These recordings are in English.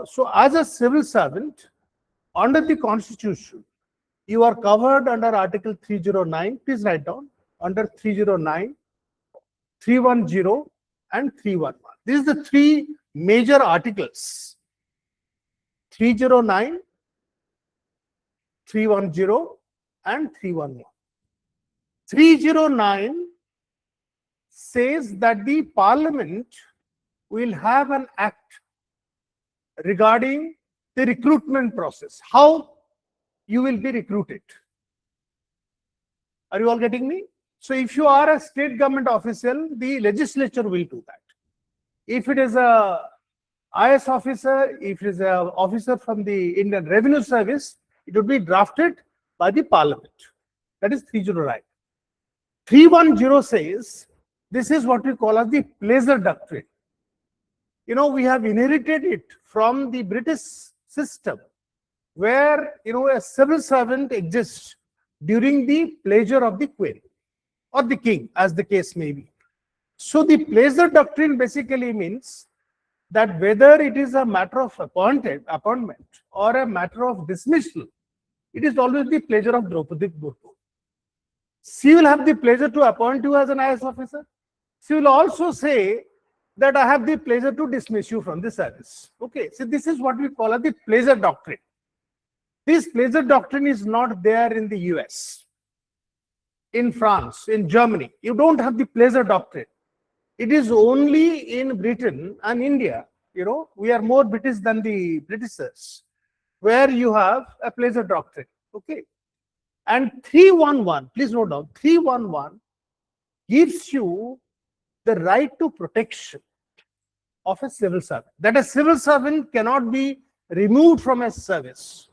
So as a civil servant, under the Constitution, you are covered under Article 309. Please write down under 309, 310, and 311. These are the three major articles: 309, 310, and 311. 309 says that the Parliament will have an act regarding the recruitment process, how you will be recruited. Are you all getting me? So if you are a state government official, the legislature will do that. If it is a IS officer, if it is an officer from the Indian Revenue Service, it would be drafted by the Parliament. That is 309. 310 says this is what we call as the pleasure doctrine. You know, we have inherited it from the British system, where, you know, a civil servant exists during the pleasure of the Queen or the King, as the case may be. So the pleasure doctrine basically means that whether it is a matter of appointment or a matter of dismissal, it is always the pleasure of Draupadi Murmu. She will have the pleasure to appoint you as an IS officer. She will also say that I have the pleasure to dismiss you from the service. Okay, so this is what we call as the pleasure doctrine. This pleasure doctrine is not there in the US, in France, in Germany. You don't have the pleasure doctrine. It is only in Britain and India. You know, we are more British than the Britishers, where you have a pleasure doctrine. Okay. And 311, please note down, 311 gives you the right to protection of a civil servant. That a civil servant cannot be removed from a service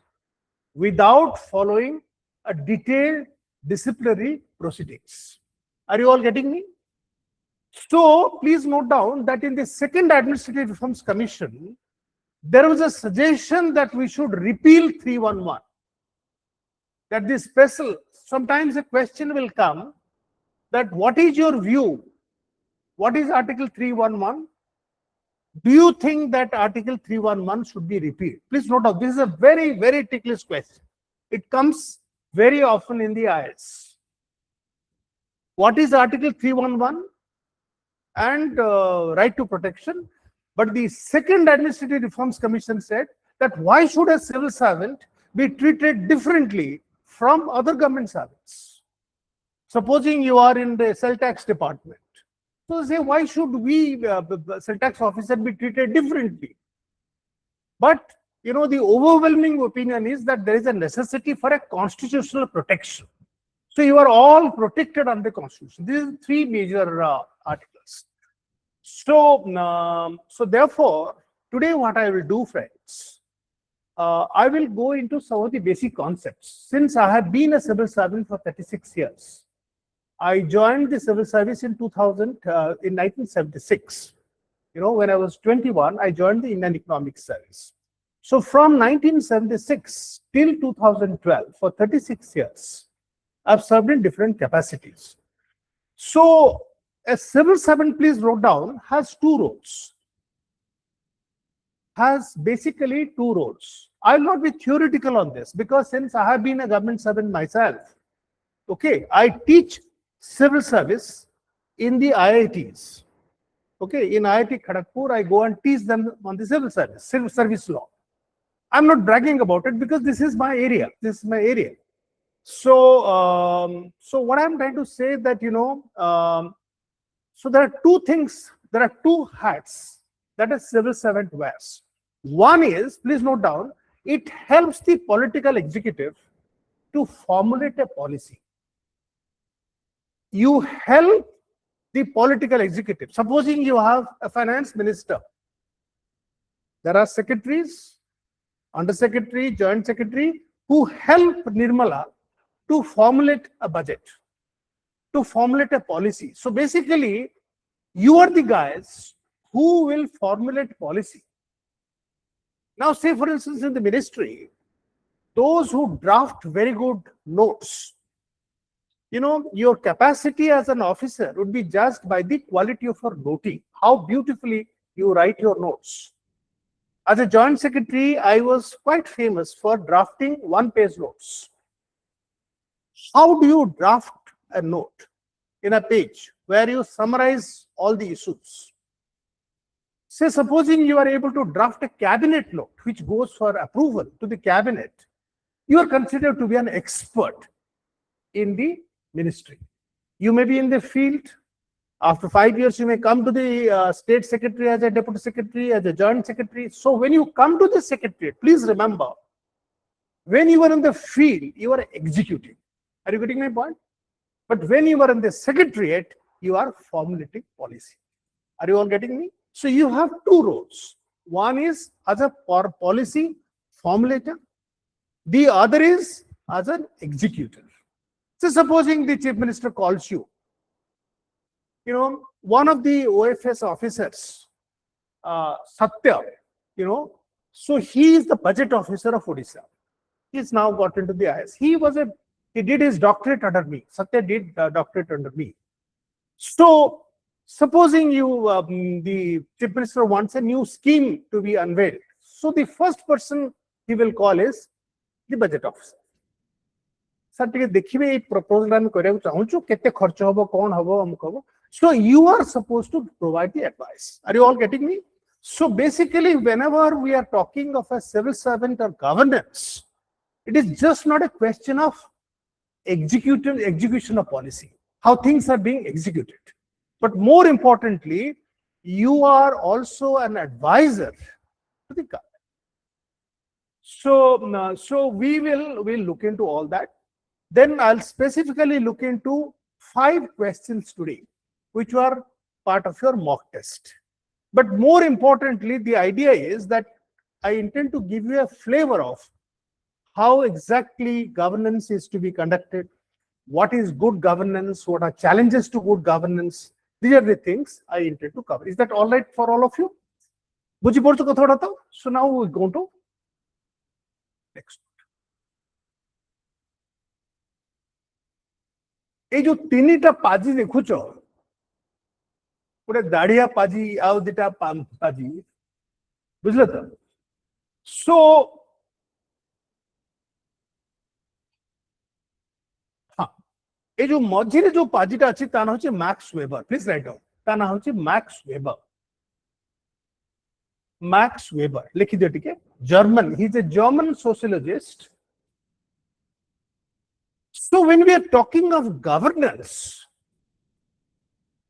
without following a detailed disciplinary proceedings. Are you all getting me? So please note down that in the second Administrative Reforms Commission, there was a suggestion that we should repeal 311. That this special, sometimes a question will come that what is your view? What is Article 311? Do you think that Article 311 should be repealed? Please note down, this is a very, very ticklish question. It comes very often in the IS. What is Article 311? And right to protection. But the second Administrative Reforms Commission said that why should a civil servant be treated differently from other government servants? Supposing you are in the cell tax department. So say, why should we, cell tax officer, be treated differently? But, you know, the overwhelming opinion is that there is a necessity for a constitutional protection. So you are all protected under the Constitution. These are three major articles. So, therefore, today what I will do, friends, I will go into some of the basic concepts. Since I have been a civil servant for 36 years, I joined the civil service in 1976. You know, when I was 21, I joined the Indian Economic Service. So from 1976 till 2012, for 36 years, I've served in different capacities. So a civil servant, please note down, has two roles. Has basically two roles. I will not be theoretical on this because since I have been a government servant myself, okay, I teach civil service in the IITs. Okay, in IIT Kharagpur, I go and teach them on the civil service law. I'm not bragging about it because this is my area. This is my area. So, what I'm trying to say that, you know, so there are two things, there are two hats that a civil servant wears. One is, please note down, it helps the political executive to formulate a policy. You help the political executive. Supposing you have a finance minister, there are secretaries, undersecretary, joint secretary, who help Nirmala to formulate a budget, to formulate a policy. So basically, you are the guys who will formulate policy. Now, say for instance, in the ministry, those who draft very good notes, you know, your capacity as an officer would be judged by the quality of your noting, how beautifully you write your notes. As a joint secretary, I was quite famous for drafting one-page notes. How do you draft a note in a page where you summarize all the issues? Say, supposing you are able to draft a cabinet note which goes for approval to the cabinet, you are considered to be an expert in the ministry. You may be in the field. After 5 years, you may come to the state secretary as a deputy secretary, as a joint secretary. So when you come to the secretariat, please remember, when you are in the field, you are executing. Are you getting my point? But when you are in the secretariat, you are formulating policy. Are you all getting me? So you have two roles. One is as a policy formulator. The other is as an executor. So supposing the chief minister calls you, one of the OFS officers, Satya, so he is the budget officer of Odisha. He's now got into the IS. He did his doctorate under me. Satya did doctorate under me. So supposing the chief minister wants a new scheme to be unveiled. So the first person he will call is the budget officer. Sir, देखिए proposal हम करेंगे चाहूँ कितने खर्च होगा कौन होगा अमुक होगा. So you are supposed to provide the advice. Are you all getting me? So basically, whenever we are talking of a civil servant or governance, it is just not a question of execution of policy, how things are being executed. But more importantly, you are also an advisor to the government. So we'll look into all that. Then I'll specifically look into 5 questions today, which are part of your mock test. But more importantly, the idea is that I intend to give you a flavor of how exactly governance is to be conducted, what is good governance, what are challenges to good governance. These are the things I intend to cover. Is that all right for all of you? So now we go to next. ये जो तीनटा पाजी देखुच गोटे दाढ़िया पाजी आउ दिटा पाजी बुझल तो सो हाँ ये जो मझिरे जो पाजीटा अछि ता ना होछि Max Weber. Please write down. ता ना होछि मैक्स वेबर. मैक्स वेबर लिखि दियो टिके. German. He is a German sociologist. So when we are talking of governance,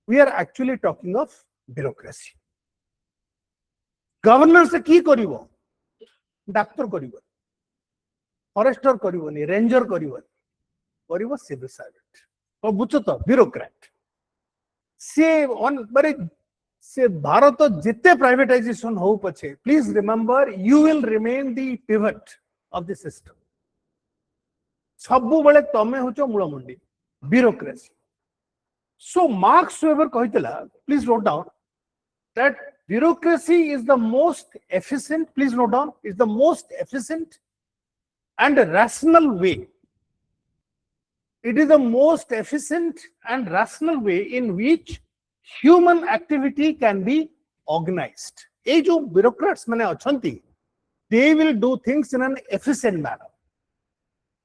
we are actually talking of bureaucracy. Governance की करिवो? डॉक्टर करिवो, फॉरेस्टर करिवोनी, रेंजर करिवो सिविल सर्वेंट. और बुझो तो ब्यूरोक्रेट. से भारत जिते प्राइवेटाइजेशन हो पछे, please remember you will remain the pivot of the system. सबु बेले तमे होचो मूलमंडी ब्यूरोक्रेसी. सो मार्क्स वेबर कहितला, please note down, that bureaucracy is the most efficient, please note down, is the most efficient and rational way. It is the most efficient and rational way in which human activity can be organized. ये जो bureaucrats माने अछंती, they will do things in an efficient manner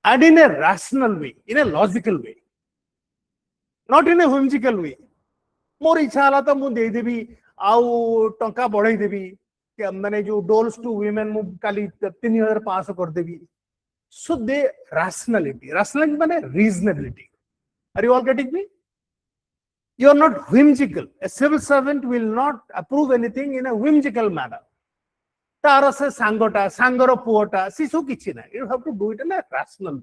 and in a rational way, in a logical way, not in a whimsical way. मोर इच्छा हला तो मु दे देबी आउ टंका बढ़ाई देबी माने जो डोल्स टू वुमेन मु काली 3500 कर देबी. So they rationality माने reasonability. Are you all getting me? You are not whimsical. A civil servant will not approve anything in a whimsical manner. तार से सांगोटा सांगर पुओटा सिसु किछि ना. You have to do it in a rational way.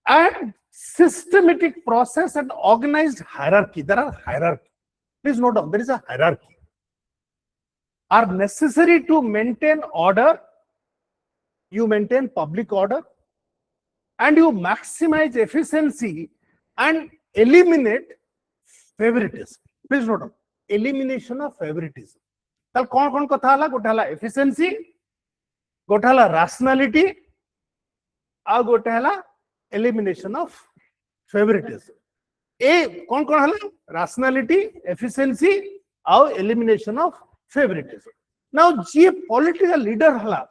And systematic process and organized hierarchy. There are hierarchy. Please note down, there is a hierarchy. Are necessary to maintain order. You maintain public order and you maximize efficiency and eliminate favoritism. Please note down, elimination of favoritism. ताल कौन कथा हला? गोटे हला efficiency, गोटे हला rationality, आ गोटे हला elimination of favoritism. ए कौन हला? Rationality, efficiency, और elimination of favoritism. नाउ जी पॉलिटिकल लीडर हला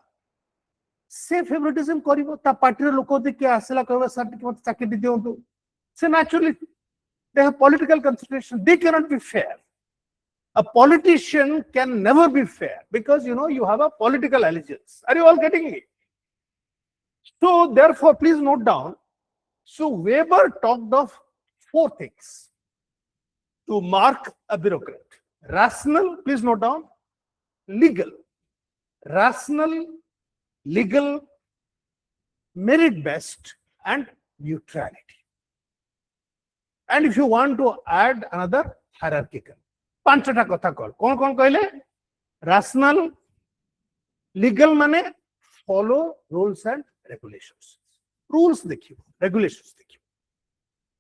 से फेवरेटिज्म करिवो ता पार्टी रे लोक देखि आसला कहबा सर मत चाकरी दियंतु से naturally they have political consideration. They cannot be fair. A politician can never be fair because you have a political allegiance. Are you all getting it? So therefore, please note down. So Weber talked of 4 things to mark a bureaucrat: rational, please note down, legal, rational, legal, merit-based, and neutrality. And if you want to add another, hierarchical. 5टा कथा कौन कौन कहले? rational, legal माने follow rules and regulations. Rules देखियो, regulations देखियो.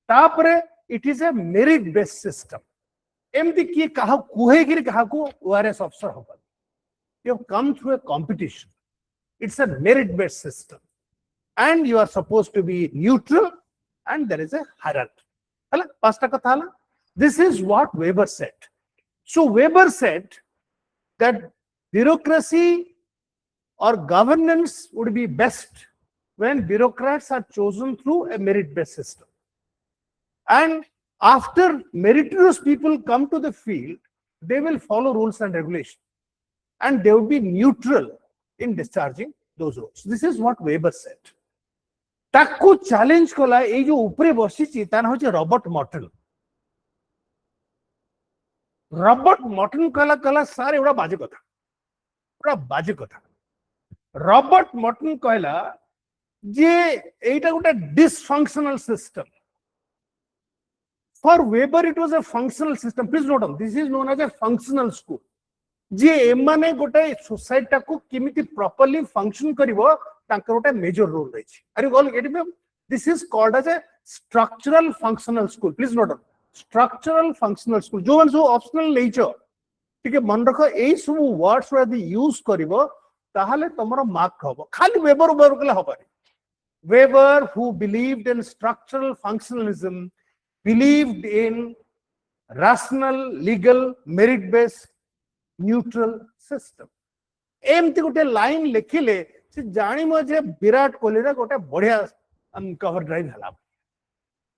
तापरे it is a merit based system. एमती किए कहा कुहे गिर कहा को ORS officer होगा. You have come through a competition. It's a merit based system. And you are supposed to be neutral and there is a hierarchy. Hala, 5टा कथा hala. This is what Weber said. So Weber said that bureaucracy or governance would be best when bureaucrats are chosen through a merit-based system. And after meritorious people come to the field, they will follow rules and regulations. And they would be neutral in discharging those roles. This is what Weber said. ताको challenge कला ए जो ऊपरे बसिची तान होचे Robert Morton. Robert Morton कला सारे एवढा बाजे कथा. रॉबर्ट मॉर्टन कहला जे एटा गोटे dysfunctional system. For Weber it was a functional system. Please note down, this is known as a functional school. जे एमाने गोटे सोसाइटी को केमिति प्रॉपर्ली फंक्शन करिवो तांकर गोटे मेजर रोल रहिछि. Are you all getting me? This is called as a structural functional school. Please note down, structural functional school. जो माने ऑप्शनल नेचर ठीक है मन रख. एई सब वर्ड्स यदि यूज करिवो ताहले तमरो मार्क हबो. खाली वेबर कले हबनी. Weber, who believed in structural functionalism, believed in rational, legal, merit-based, neutral system. एमती गोटे लाइन लिखिले से जानी मजे विराट कोहली रा गोटे बढ़िया कवर ड्राइव हला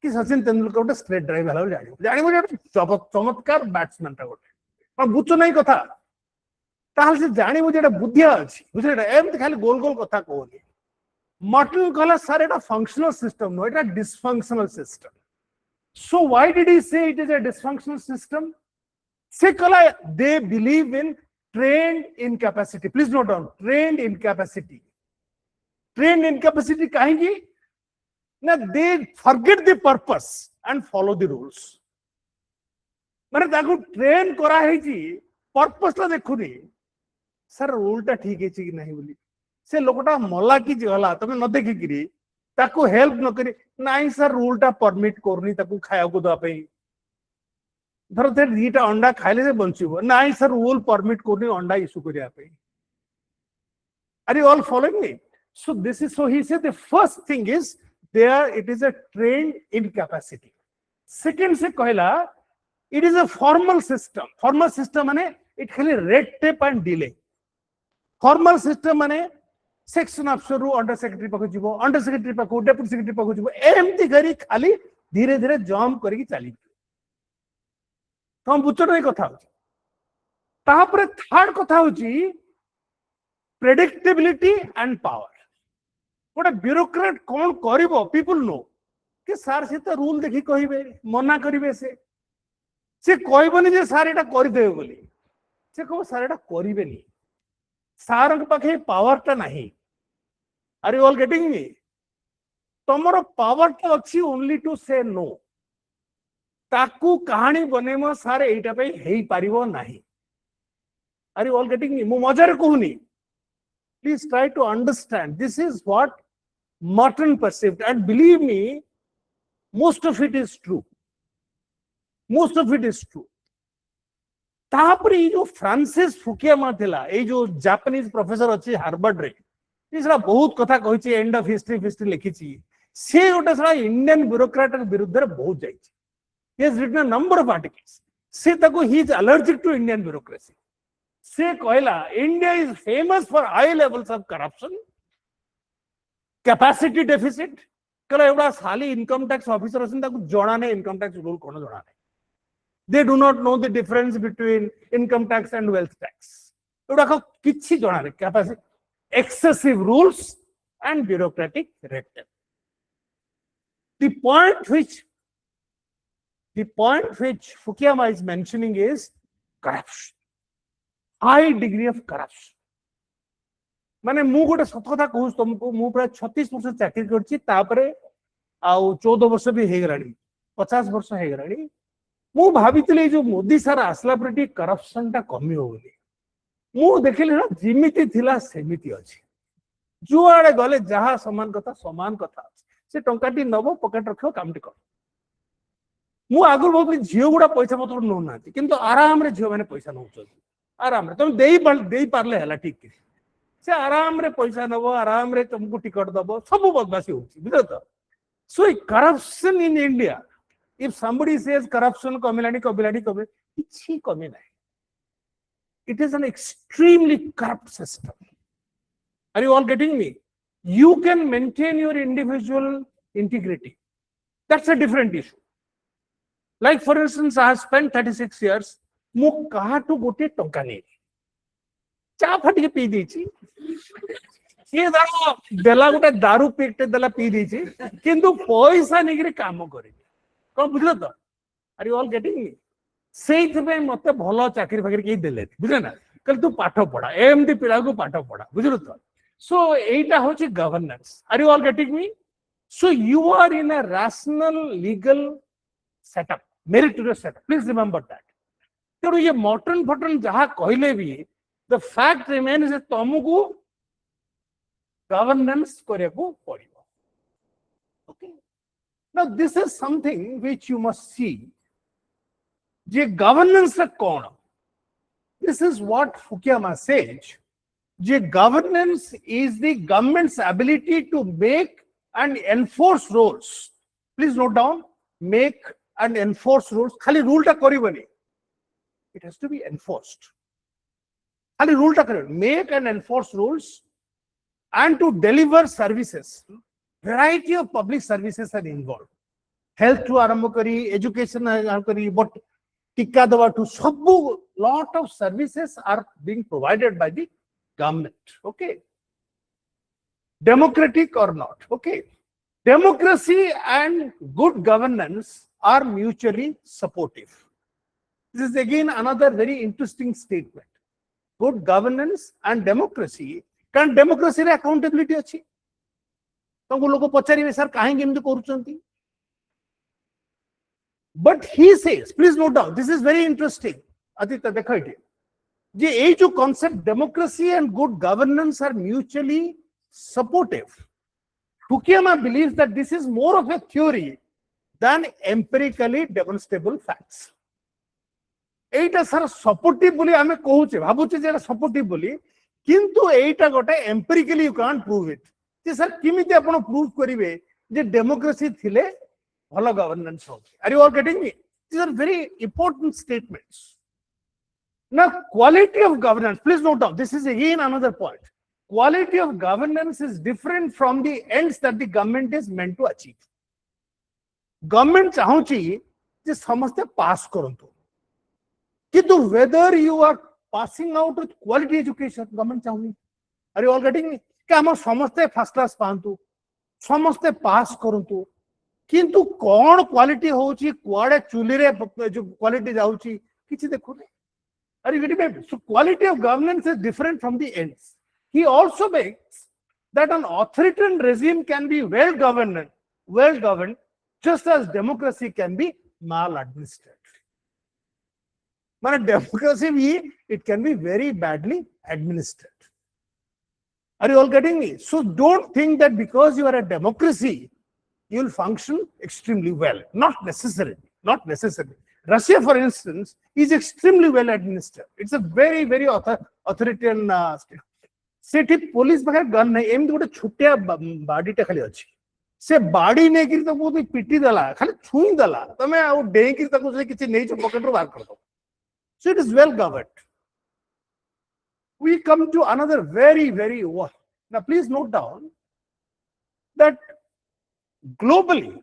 कि सचिन तेंदुलकर गोटे स्ट्रेट ड्राइव हला जानी मजे चमत्कार बैट्समैन रा गोटे पर बुझो नहीं कथा ताहल से जानी मजे बुद्धिया अछि बुझले एमती खाली गोल गोल कथा कहनी. Martin कहला sir Etah functional system no Etah dysfunctional system. So why did he say it is a dysfunctional system? से कहला they believe in trained incapacity. Please note down, trained incapacity. Trained incapacity काहेंगी ना they forget the purpose and follow the rules. माने ताको train करा है जी purpose ला देखुनी sir rule टा ठीक है कि नहीं बोली से लोकटा मला कि गला तमे न देखि किरी ताको हेल्प न करी नाही सर रूल टा परमिट करनी ताको खाया को दवा पई धर ते दीटा अंडा खाइले से बंचिबो नाही सर रूल परमिट करनी अंडा इशू करिया पई. Are you all following me? So this is, so he said the first thing is there it is a trained incapacity. Second से कहला it is a formal system. Formal system माने it खाली red tape and delay. Formal system माने section अफसर रु under secretary पाखु जीवो under secretary पाखु deputy secretary पाखु जीवो एमती करी खाली धीरे धीरे जंप करी चली तो बुझो नहीं कथा होची. तापरे थर्ड कथा होची प्रेडिक्टेबिलिटी एंड पावर. गोटे ब्यूरोक्रेट कौन करिवो पीपल नो कि सर से तो रूल देखि कहिबे मना करिवे से कहबनी जे सर एटा करि देबे बोली से कहबो सर एटा करिवेनी सार पाखे पावर टा नहीं. Are you all getting me? तमरो पावर टा अच्छी ओनली टू से नो. ताकू कहानी बनेम सार एटा पे हेई पारिबो नहीं. Are you all getting me? मु मजारे कहूनी. Please try to understand. This is what Martin perceived and believe me most of it is true. Most of it is true. तापरे ये जो फ्रांसिस फुकियामा थिला ए जो जापानीज प्रोफेसर अछि हार्वर्ड रे इसरा बहुत कथा कहिछि एंड ऑफ हिस्ट्री लिखिछि से गोटे सारा इंडियन ब्यूरोक्रेट विरुद्ध रे बहुत जाइछि. he has written a number of articles. से ताको he is allergic to Indian bureaucracy. से कहला India is famous for high levels of corruption, capacity deficit. कहला एवडा साली इनकम टैक्स ऑफिसर असन ताकू जणा नै इनकम टैक्स रूल कोन जणा नै, they do not know the difference between income tax and wealth tax, एवडा को किछि जणा नै, capacity, excessive rules and bureaucratic red tape. The point which Fukuyama is mentioning is corruption, high degree of corruption. माने मु गोटे सत कथा कहूँ तुमको, मु प्राय 36 वर्ष चाकरी करछि, तापरे आउ 14 वर्ष भी हे गलानी, 50 वर्ष हे गलानी। मु भाबितले जो मोदी सर आसला प्रति करप्शन ता कमी हो बोली, मु देखिले ना जिमिति थिला सेमिति अछि, जुआड़े गले जहा समान कथा से टंकाटी नब पकेट रखो कामटी कर। मु आगु बहुत झियो गुडा पैसा पत्र नो नाती, किंतु आराम रे झियो माने पैसा नौ चल, आराम रे तुम देई पारले हला, ठीक से आराम रे पैसा नबो, आराम रे तुमको टिकट दबो, सब बदमाशी होची, बुझो तो। So corruption in India, if somebody says corruption कमिलानी किछि कमी नाही, it is an extremely corrupt system. Are you all getting me? You can maintain your individual integrity. That's a different issue. Like for instance, I have spent 36 years, मु कहा तो गोटे टंका नहीं, चा फटके पी दीची, ये देला गोटे दारू पेटे देला पी दीची, किंतु पैसा नहीं काम करे, कौन बुझलो तो? Are you all getting me? सेइथ पे मते भलो चाकरी फाकरी के देले, बुझले ना, कल तू पाठ पढ़ा, एमडी पिला को पाठ पढ़ा, बुझलो तो? So एटा होची governance. Are you all getting me? So you are in a rational legal setup, meritorious setup. Please remember that. तो ये मॉडर्न फॉटर्न जहां कहले भी, the fact remains that तुमको governance करे को पड़िबो. Okay. Now this is something which you must see. J governance का कौन? This is what Fukuyama says. The governance is the government's ability to make and enforce rules. Please note down, make and enforce rules. खाली rule टा करिबनी, it has to be enforced. खाली rule टा करिबनी, make and enforce rules, and to deliver services. Variety of public services are involved. Health to आरंभ करी, education आरंभ करी, but tikka दवा to सब lot of services are being provided by the government. Okay. Democratic or not. Okay. Democracy and good governance are mutually supportive. This is again another very interesting statement. Good governance and democracy, can democracy accountability अच्छी? तुमको लोगों पचारी में sir कहेंगे इम्ति कोरुचंती? But he says, please note down, this is very interesting. Aditya देखो इटे, ये ये जो concept democracy and good governance are mutually supportive. Fukuyama believes that this is more of a theory than empirically demonstrable facts. Etah sir supportive बोली हमें कहूचे, भाबुचे जेला supportive बोली, किंतु एटा गोटे empirically you can't prove it. जे सर किमिते आपण prove करिवे जे democracy थिले भलो governance होगी. Are you all getting me? These are very important statements. Now, quality of governance, please note down, this is again another point. Quality of governance is different from the ends that the government is meant to achieve. Government चाहूची जे समस्ते पास करंतु, किंतु whether you are passing out with quality education, government चाहूनी. Are you all getting me? कि हम समस्ते first class पांतु, समस्ते पास करंतु, किंतु कौन क्वालिटी होची, कुआड़े चुली रे जो क्वालिटी जाऊची, किसी देखो नहीं. Are you getting me? So quality of governance is different from the ends. He also makes that an authoritarian regime can be well governed, just as democracy can be maladministered. But democracy, it can be very badly administered. Are you all getting me? So don't think that because you are a democracy, you will function extremely well. Not necessarily. Not necessarily. Russia, for instance, is extremely well administered. It's a very, very authoritarian state. Sethi police बगैर gun नहीं, M गोटे छुटिया बाडी टे खाली अछि, से बाडी नै कि तो बहुत पिटी दला, खाली छुई दला, तमे आ डे कि तको से किछि नै छ पॉकेट रो बाहर कर दो. So it is well governed. we come to another very, now please note down that globally,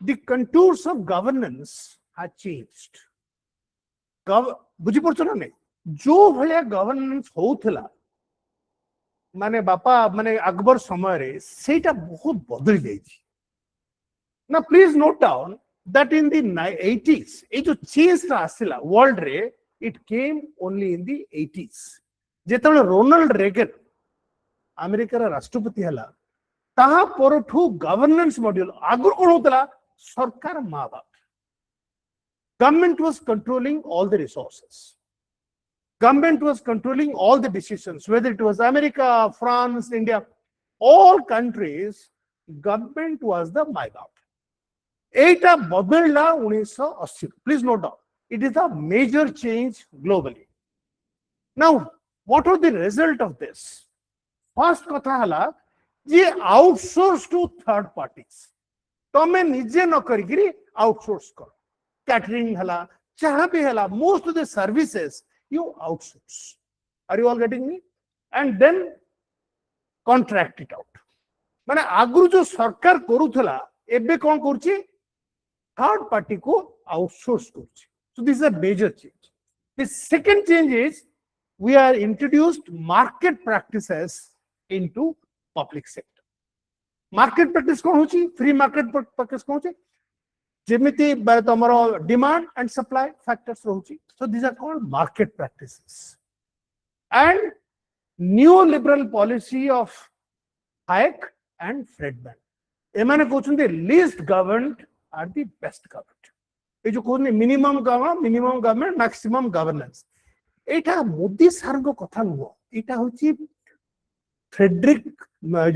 the contours of governance have changed. बुझीपड़ ना जो भाया गवर्नेंस होउथला माने बापा माने अकबर समय रे सेटा बहुत बदल जाइछि ना please note down that in the 80s ए जो चेंज आसिला वर्ल्ड रे it came only in the 80s जेतबे रोनाल्ड रेगन अमेरिका रा राष्ट्रपति हला ताहा परठू गवर्नेंस मॉड्यूल आगुर कोन होतला सरकार मा बाप government was controlling all the resources. Government was controlling all the decisions, whether it was America, France, India, all countries, government was the my baap. Eta badalna 1980. Please note down. It is a major change globally. Now, what was the result of this? First kotha hala, je outsource to third parties. Tome nije न करिकरी outsource करो. Catering hala, chaha pe hala, most of the services you outsource. Are you all getting me? And then contract it out. माने आगुरु जो सरकार करूथला एबे कोन करछि third party को outsource करछि. So this is a major change. The second change is we are introduced market practices into public sector. Market practice कोन होछि? Free market practice कोन होछि? जेमिति तमरो demand and supply factors रहुछि. So these are called market practices. And neoliberal policy of Hayek and Friedman. एमाने कहउछन्ते least governed are the best governed. ए जो कहउछन्ते minimum government maximum governance. एटा Modi sir को कथा नुहो. एटा होछि Frederick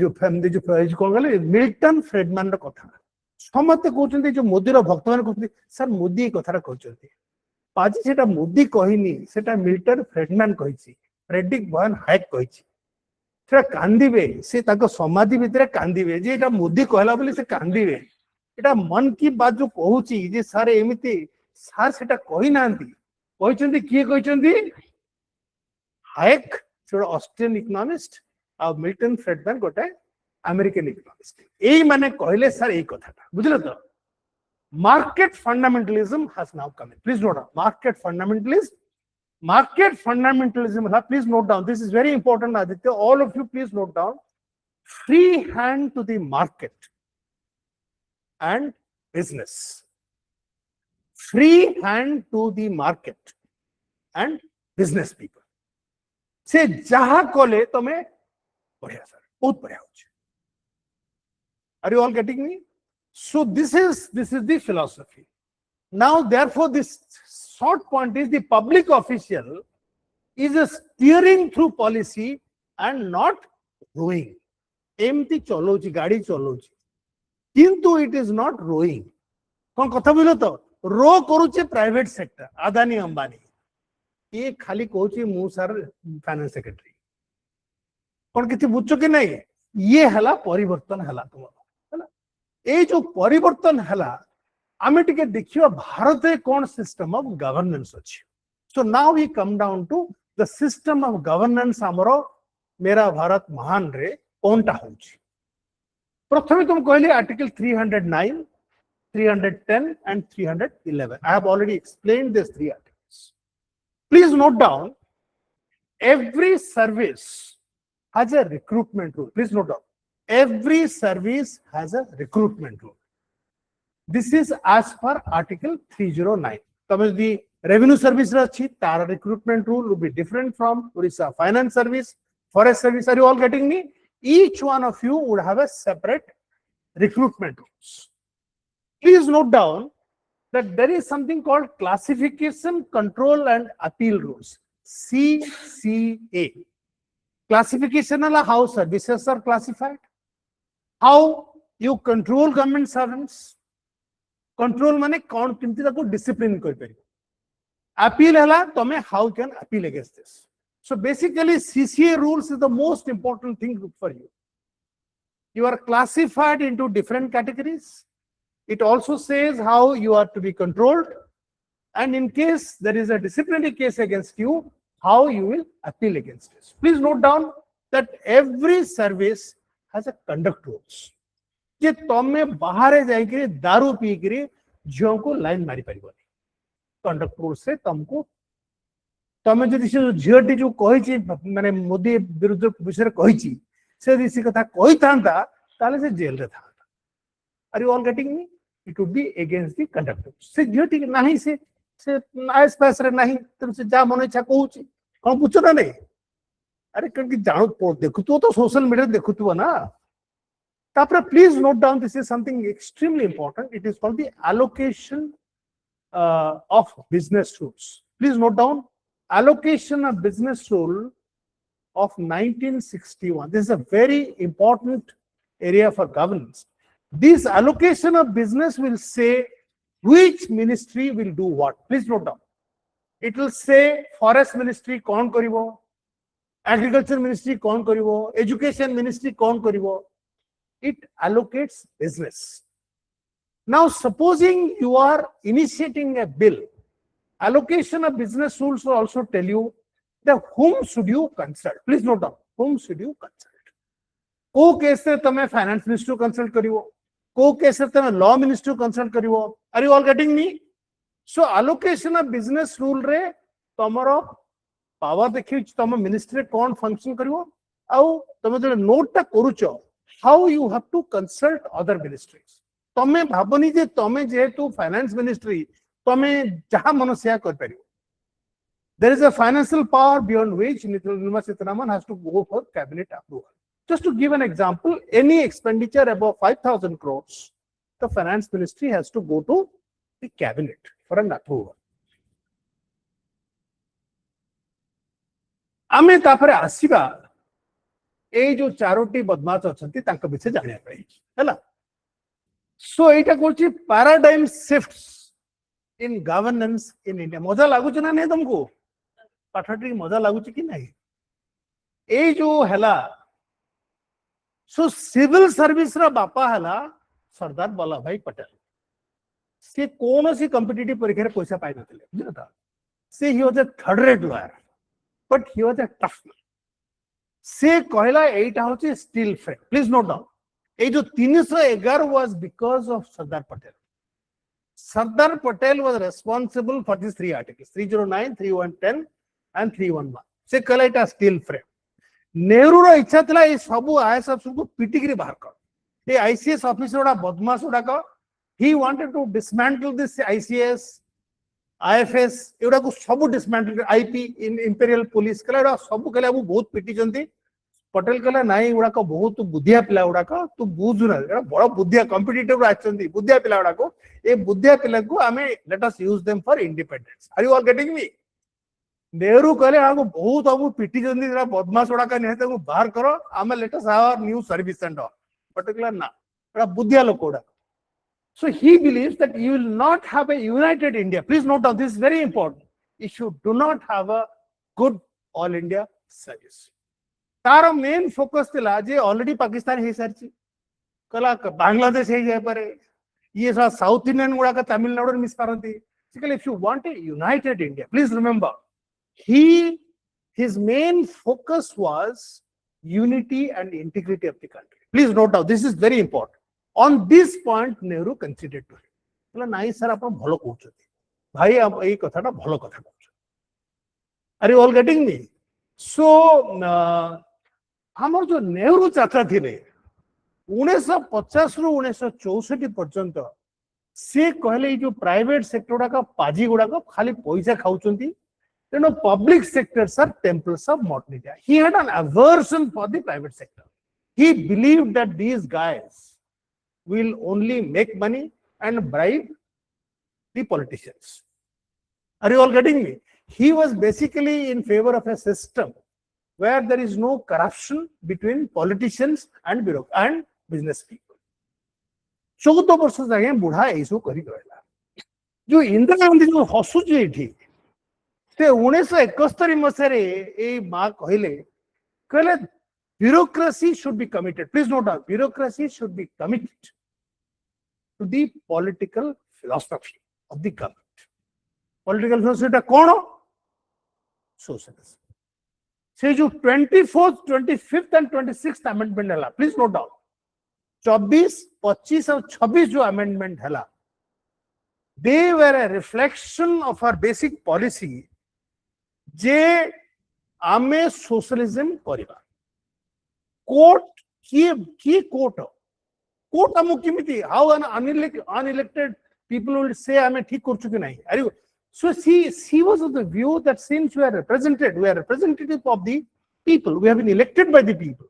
जो family जो कोन गले मिल्टन फ्रेडमैन रो कथा. समते कहउछन्ते जो मोदी रो भक्त मान कहउछन्ते सर मोदी कथा कहउछन्ते. पाजी सेटा मोदी कहिनी सेटा मिल्टन फ्रेडमैन कहिछि. फ्रेडरिक बर्न हाइक कहिछि. सेटा कांदीबे से ताको समाधि भितरे कांदीबे जे एटा मोदी कहला बोली से कांदीबे. एटा मन की बात जो कहउछि जे सर एमिति सर सेटा कहि नांती. कहिछन्ते किए कहिछन्ते हाइक सेटा ऑस्ट्रियन इकोनॉमिस्ट आ मिल्टन फ्रेडमैन गोटे अमेरिकन इकोनॉमिस्ट. एई माने कहले सर एई कथाटा बुझले तो. Market fundamentalism has now come in. Please note down. Market fundamentalism. Please note down. This is very important, Aditya. All of you, please note down. Free hand to the market and business. Free hand to the market and business people. Say jaha kole tome बढ़िया sir. बहुत बढ़िया होची. Are you all getting me? So this is the philosophy. Now, therefore, this short point is the public official is a steering through policy and not rowing. एमती चलोची गाड़ी चलोची किंतु it is not rowing. कौन कथा बोलो तो रो करूचे private sector Adani Ambani. ये खाली कहूची मु सर फाइनेंस सेक्रेटरी. कौन किसी बुझो कि नहीं ये हला परिवर्तन हला तुम ए जो परिवर्तन हला आमे टिके देखियो भारत रे कोन सिस्टम ऑफ गवर्नेंस अछि. So now we come down to the system of governance हमरो मेरा भारत महान रे कोनटा होछि. प्रथमे तुम कहले article 309 310 and 311. I have already explained these three articles. Please note down, every service has a recruitment rule. Please note down. Every service has a recruitment rule. This is as per Article 309. The revenue service tar recruitment rule will be different from Odisha finance service, forest service. Are you all getting me? Each one of you would have a separate recruitment rules. Please note down that there is something called classification, control and appeal rules, CCA. Classification is how services are classified, how you control government servants. Control माने कौन किमती ताको discipline कोई peri. Appeal है तमें how can appeal against this. So basically CCA rules is the most important thing for you. You are classified into different categories. It also says how you are to be controlled, and in case there is a disciplinary case against you, how you will appeal against this. Please note down that every service has a conduct rules. जे तमे बाहर जाइकरी दारू पीकरी झील को line मारी पार conduct rule से तुमको तमे जदि से झीलटी जो कही माने मोदी विरुद्ध विषय कही से सी कथा कही था ताले से जेल रे था are you all getting me it would be against the conduct से झीलटी नहीं से आयस पास रे नहीं तुम से जा मन इच्छा कहूँ कौन पूछ ना नहीं अरे क्योंकि जानो देखु तो सोशल मीडिया देखु ना please note down, this is something extremely important. It is called the allocation of business rules. Please note down, allocation of business rule of 1961. This is a very important area for governance. This allocation of business will say which ministry will do what. Please note down. It will say forest ministry kaun karibo, agriculture ministry kaun karibo, education ministry kaun karibo. It allocates business. Now, supposing you are initiating a bill, allocation of business rules will also tell you that whom should you consult. Please note down, whom should you consult. को case से तमे finance minister consult करिवो, को case से तमे law minister consult करिवो. Are you all getting me? So allocation of business rule रे तमरो power देखि तमे मिनिस्टर कोन फंक्शन करिवो आउ तमे जो नोट ता करूचो how you have to consult other ministries. तमे भाबनी जे तमे जेतु फाइनेंस मिनिस्ट्री तमे जहां मनस्या कर परियो. There is a financial power beyond which Nirmala Sitharaman has to go for cabinet approval. Just to give an example, any expenditure above 5,000 crores, the finance ministry has to go to the cabinet for an approval. आमे तापरे आसीबा ए जो चारोटी बदमाश अछंती तांका विषय जानिया पई हैला. सो एटा Kochi paradigm shifts in governance in India. मजा लागु छ ना नै तुमको पाठटी मजा लागु छ कि नै ए जो हैला. सो सिविल सर्विस रा बापा हैला सरदार वल्लभ भाई पटेल. से कोनोसी कॉम्पिटिटिव परीक्षा रे पैसा पाइ नथिले बुझता. से he was a third rate lawyer but he was a tough man. से कहला एटा होची steel frame. Please note down ए जो 311 was because of Sardar Patel. Sardar Patel was responsible for these three articles 309, 3110 and 311. से कहला एटा steel frame. Nehru रो इच्छा थला ए सब आईएएस अफसर को पिटिकरी बाहर कर. ए आईसीएस ऑफिसर ओडा बदमाश ओडा का he wanted to dismantle this ICS IFS एवडा को सब डिसमेंटल आईपी इन इंपेरियल पुलिस कला एवडा सब कला वो बहुत पिटी जंती. पटेल कला नाही उडा को बहुत बुद्धिया पिला उडा का तू बुझु ना एडा बड़ा बुद्धिया कॉम्पिटिटिव आछंती बुद्धिया पिला उडा को ए बुद्धिया पिला को हमें let us use them for independence. Are you all getting me? Nehru कहले आगो बहुत अब पिटी जंती एडा बदमाश उडा का नेता को बाहर करो हमें let us our new service and all. Patel कला ना एडा बुद्धिया लोक उडा. So he believes that you will not have a united India. Please note down, this is very important. If you do not have a good all India service. तार main focus थिला जे already Pakistan हे सरची कला बांग्लादेश हे जाय पारे ये सा south Indian गुडा का तमिलनाडु मिस करंती. If you want a united India, please remember his main focus was unity and integrity of the country. Please note down, this is very important. On this point, Nehru considered to him. नाई sir आप भलो कहते भाई आप ये कथाटा भलो कथा कहते. Are you all getting me? So हमर जो नेहरू चाचा थिले 1950 रु 1964 पर्यंत से कहले जो प्राइवेट सेक्टर का पाजी गुडा को खाली पैसा खाउचंती तेनो public sectors are temples of modern India. He had an aversion for the private sector. He believed that these guys will only make money and bribe the politicians. Are you all getting me? He was basically in favor of a system where there is no corruption between politicians and business people. 14 वर्ष जाए बुढ़ा ऐसो करी गला. जो इंदिरा गांधी जो हसुची एठी ते 1971 मसरे ए मा कहले bureaucracy should be committed. Please note down, bureaucracy should be committed to the political philosophy of the government. Political philosophy कोण socialism. से जो 24th, 25th and 26th amendment हला, please note down. 24, 25 और 26 जो amendment हला, they were a reflection of our basic policy जे आमे socialism करिबा. Court की court court आमु किमिति, how an unelected people will say आमे ठीक करछु कि नहीं. Are you? So she was of the view that since we are represented, we are representative of the people, we have been elected by the people.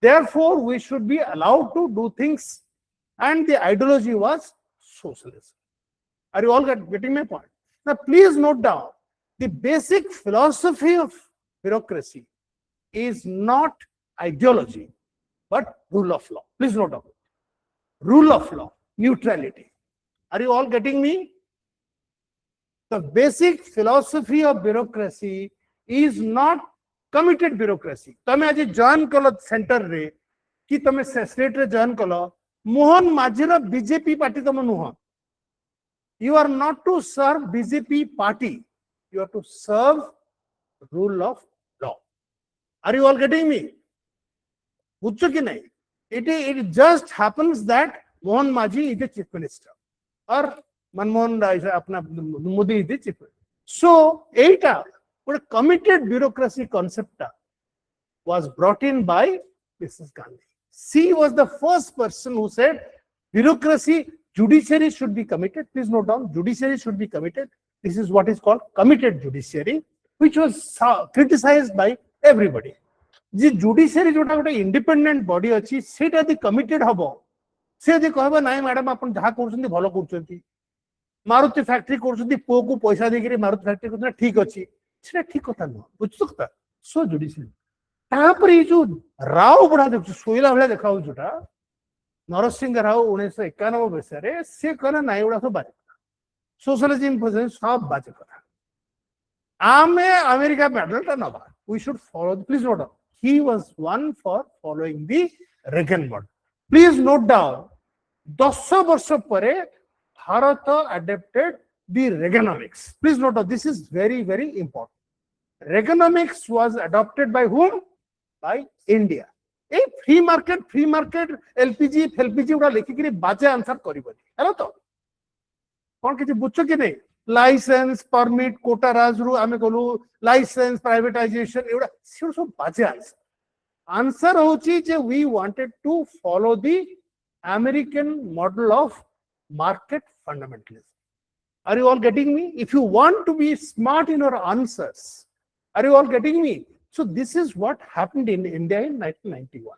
Therefore, we should be allowed to do things, and the ideology was socialism. Are you all getting my point? Now, please note down, the basic philosophy of bureaucracy is not ideology, but rule of law. Please note down. Rule of law, neutrality. Are you all getting me? The basic philosophy of bureaucracy is not committed bureaucracy. तमे आज join कलो centre रे कि तमे state रे join कलो Mohan माझीर BJP party तम नुह. You are not to serve BJP party. You are to serve rule of law. Are you all getting me? बुझो कि नहीं? It just happens that Mohan Maji is the chief minister or Manmohan Rai apna Modi is the chief minister. So, Etah but a committed bureaucracy concept was brought in by Mrs. Gandhi. She was the first person who said bureaucracy, judiciary should be committed. Please note down, judiciary should be committed. This is what is called committed judiciary, which was criticized by everybody. The judiciary जोटा गोटे independent body अच्छी, सेटा दी committed हबो. से दी कहबा नाइ madam आपण जहा करछन्ती भलो करछन्ती. मारुति फैक्ट्री करछन्ती पो को पैसा देकरी मारुति फैक्ट्री करछना ठीक अछि. सेटा ठीक कथा न. बुझछु कथा. सो जुडिशियरी. तापर ये जो राव बडा देखछु सोइला भले देखाउ जोटा नरसिंह राव 1991 बेसरे से कहला नाइ उडा सब बाजे. सोशलिज्म प्रेजेंट सब बाजे कथा. आमे अमेरिका मेडल ता नबा. We should follow. Please note down. He was one for following the Reagan model. Please note down. 10 वर्ष परे Bharat adapted the Reaganomics. Please note down. This is very, very important. Reaganomics was adopted by whom? By India. A free market, LPG उड़ा लेखि कि बाजे answer करिबनी. Hello तो कोन किछि बुझछो कि नै? Licence, permit, Kota राजरू आमे कहलु लाइसेंस, प्राइवेटाइजेशन एवडा सिर सब बाजे आंसर. आंसर होची जे we wanted to follow the American model of market fundamentalism. Are you all getting me? If you want to be smart in your answers, are you all getting me? So this is what happened in India in 1991.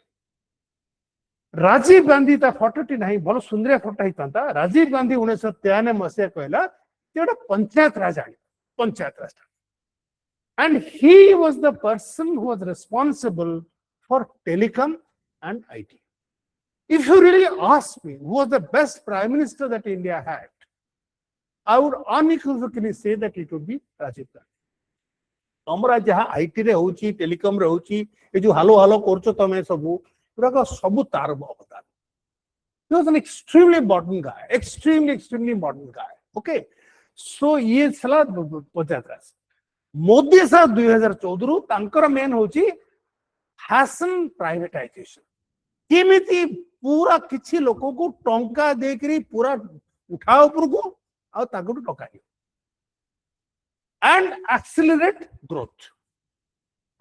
Rajiv Gandhi ता photo T नहीं भलो सुंदर photo हितांता. Rajiv Gandhi 1993 मसिया कहला कि पंचायत राज आनी. पंचायत राज. And he was the person who was responsible for telecom and IT. If you really ask me who was the best prime minister that India had, I would unequivocally say that it would be Rajiv Gandhi. तमरा जहा IT रे होची telecom रे होची ए जो हालो हालो करछो तमे सबु पुरा को सबु तार अवतार. He was an extremely important guy, extremely important guy. Okay, so ये सला पंचायत राज. मोदी साहब 2014 रु तांकर मेन होची फैशन प्राइवेटाइजेशन. केमिति पूरा किछि लोको को टंका देकरी पूरा उठाओ ऊपर को आ ताको टका and accelerate growth.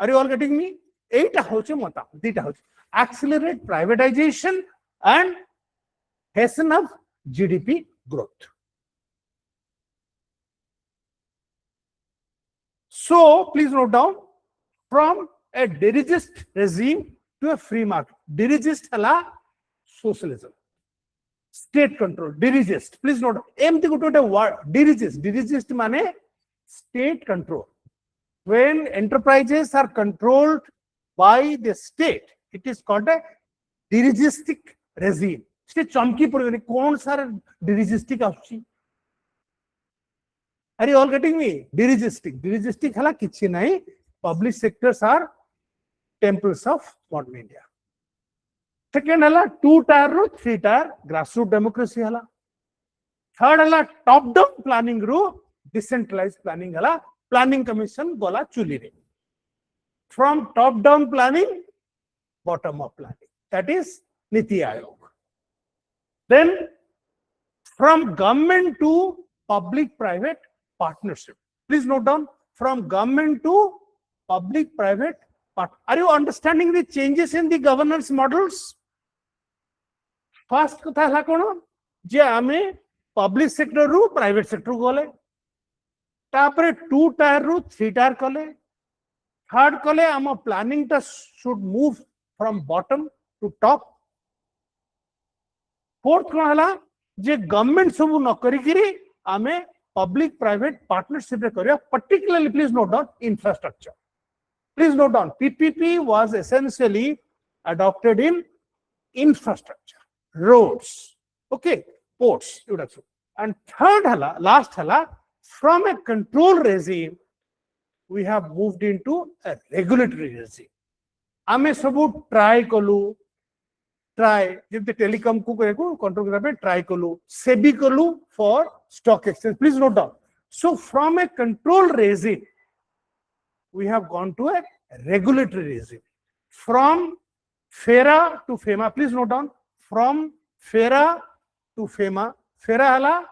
Are you all getting me? Eita hoche mata dita hoche accelerate privatization and hasten of GDP growth. So please note down, from a dirigist regime to a free market. Dirigist hala socialism, state control. Dirigist, please note, empty go to a word. Dirigist mane state control. When enterprises are controlled by the state, it is called a dirigistic regime. State chamki purani kon sar dirigistic achi. Are you all getting me? Dirigistic hala kichi nahi. Public sectors are temples of modern India. Second hala 2-tier ru 3-tier grassroots democracy hala. Third hala top-down planning ru decentralized planning hala planning commission gola chuli re. From top down planning, bottom up planning. That is Niti Aayog. Then from government to public-private partnership. Please note down, from government to public-private partnership. Are you understanding the changes in the governance models? First kotha hela kono je ame public sector ru private sector gole, tapare 2 tier ru 3 tier kale, third kale ama planning ta should move from bottom to top. Fourth kona hela je government sabu न करिकिरी आमे public private partnership रे करिया, particularly please note down infrastructure. Please note down PPP was essentially adopted in infrastructure, roads, okay, ports, and third hela, last hela, from a control regime we have moved into a regulatory regime. आमे सबू try कलु, try जब telecom को control करने try कलु, SEBI कलु for stock exchange. Please note down. So from a control regime, we have gone to a regulatory regime. From FERA to FEMA. Please note down. From FERA to FEMA. FERA hala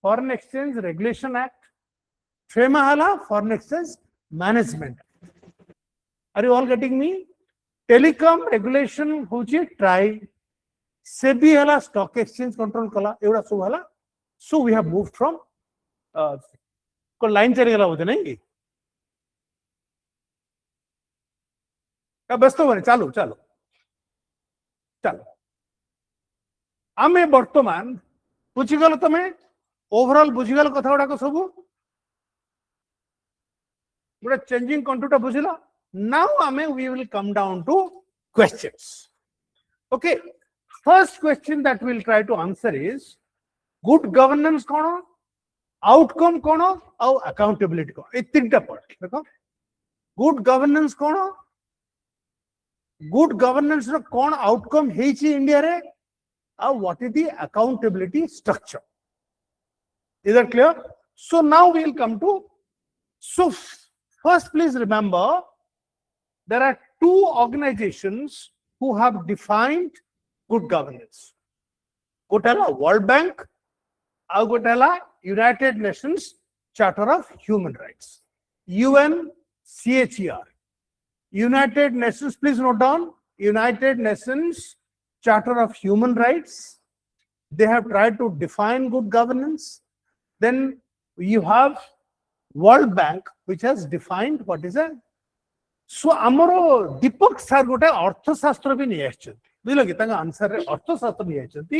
Foreign Exchange Regulation Act. FEMA hala Foreign Exchange Management. Are you all getting me? Telecom regulation hochi try. SEBI hala stock exchange control kala. Evda sub hala. So we have moved from line चले गया होते नहीं क्या बस तो बने चालू चालू चालू आमे वर्तमान बुझीगल तमे ओवरऑल बुझीगल कथा गुडा को सबु गोटे चेंजिंग कंट्रोल टा बुझिला नाउ आमे we will come down to questions okay first question that we will try to answer is good governance कोन आउटकम कोन और अकाउंटेबिलिटी कोन ए तीनटा पार्ट देखो गुड गवर्नेंस कोन गुड गवर्नेंस रो कोन आउटकम हेची इंडिया रे और what is the accountability structure is that clear so now we will come to so first please remember there are two organizations who have defined good governance gotala world bank au gotala United Nations Charter of Human Rights UNCHR United Nations please note down United Nations Charter of Human Rights they have tried to define good governance then you have World Bank which has defined what is a so amaro Deepak sir gote arthashastra bi nei achchenti बुझल कि तंग answer रे अर्थशास्त्र नहीं आछंती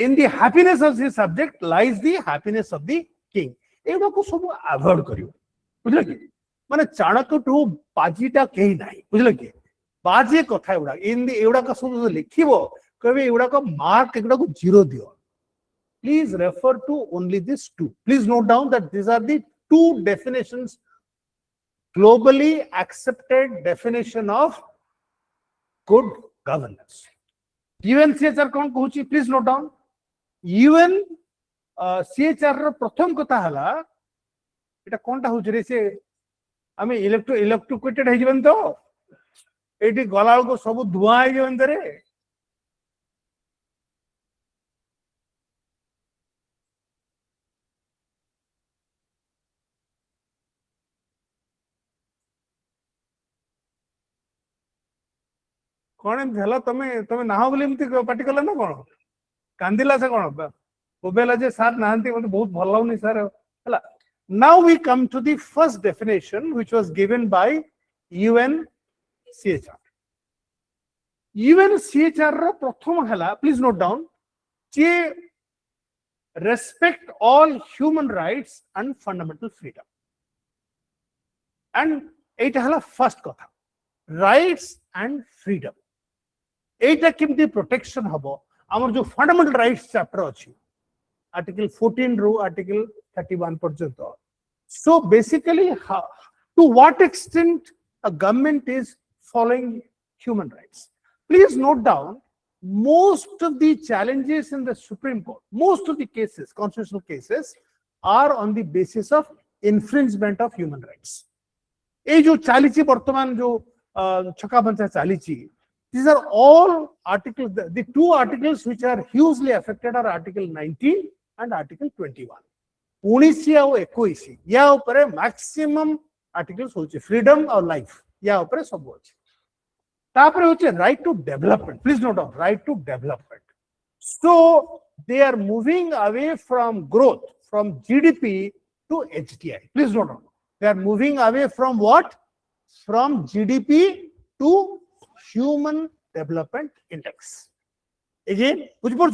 in the happiness of this subject lies the happiness of the king एडा को सब avoid करियो बुझल कि माने चाणक्य टू बाजीटा केही नाही बुझल कि बाजे कथा एडा इन द एडा का सब लिखिबो कबे एडा को मार्क एडा को 0 दियो please refer to only this two please note down that this are the two definitions globally accepted definition of good governance UNCHR कौन कहूची प्लीज नोट डाउन UNCHR रो प्रथम कथा हला एटा कोनटा होछ रे से हमें इलेक्ट्रोक्यूटेड हे जवन तो एटी गलाल को सब धुआं हे जवन रे कौन भेला तमे तमे ना बोली एमती पार्टी कला ना कोन कांदिला से कोन बोबेला जे सर नाहंती मते बहुत भल लागनी सर हला now we come to the first definition which was given by UNCHR UNCHR रो प्रथम हला प्लीज नोट डाउन जे respect all human rights and fundamental freedom and एटा हला फर्स्ट कथा rights and freedom एटा केमती प्रोटेक्शन हबो हमर जो फंडामेंटल राइट्स चैप्टर अछि आर्टिकल 14 रो आर्टिकल 31 पर्यंत so basically to what extent a government is following human rights please note down most of the challenges in the Supreme Court most of the cases constitutional cases are on the basis of infringement of human rights. ये जो चालीची वर्तमान जो छक्का पंचा चालीची, these are all articles. The two articles which are hugely affected are Article 19 and Article 21. 19 और 21 या ऊपर maximum articles होचे, freedom और life या ऊपर सब होचे. तापर होचे right to development. Please note down, right to development. So they are moving away from growth, from GDP to HDI. Please note down. They are moving away from what? From GDP to Human Development Index. Again, which part?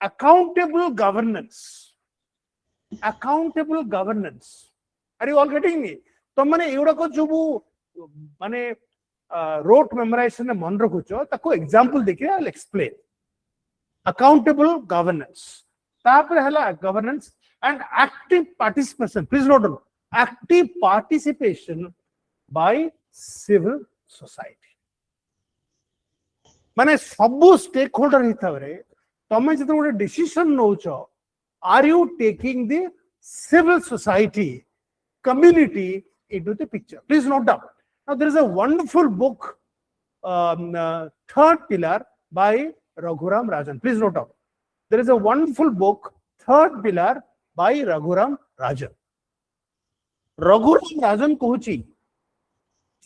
Accountable governance. Accountable governance. Are you all getting me? तो मैंने एवढा को जो वो मैंने rote memorization में मन रखो चो ताको example देखिए I'll explain. Accountable governance. तापर हला governance and active participation. Please note down. Active participation by civil society. माने सबू stakeholder हिता वरे तमें जितना उन्हें decision नोचो, are you taking the civil society community into the picture? Please note down. Now there is a wonderful book, Third Pillar by Raghuram Rajan. Please note down. There is a wonderful book, Third Pillar by Raghuram Rajan. Raghuram Rajan कहुची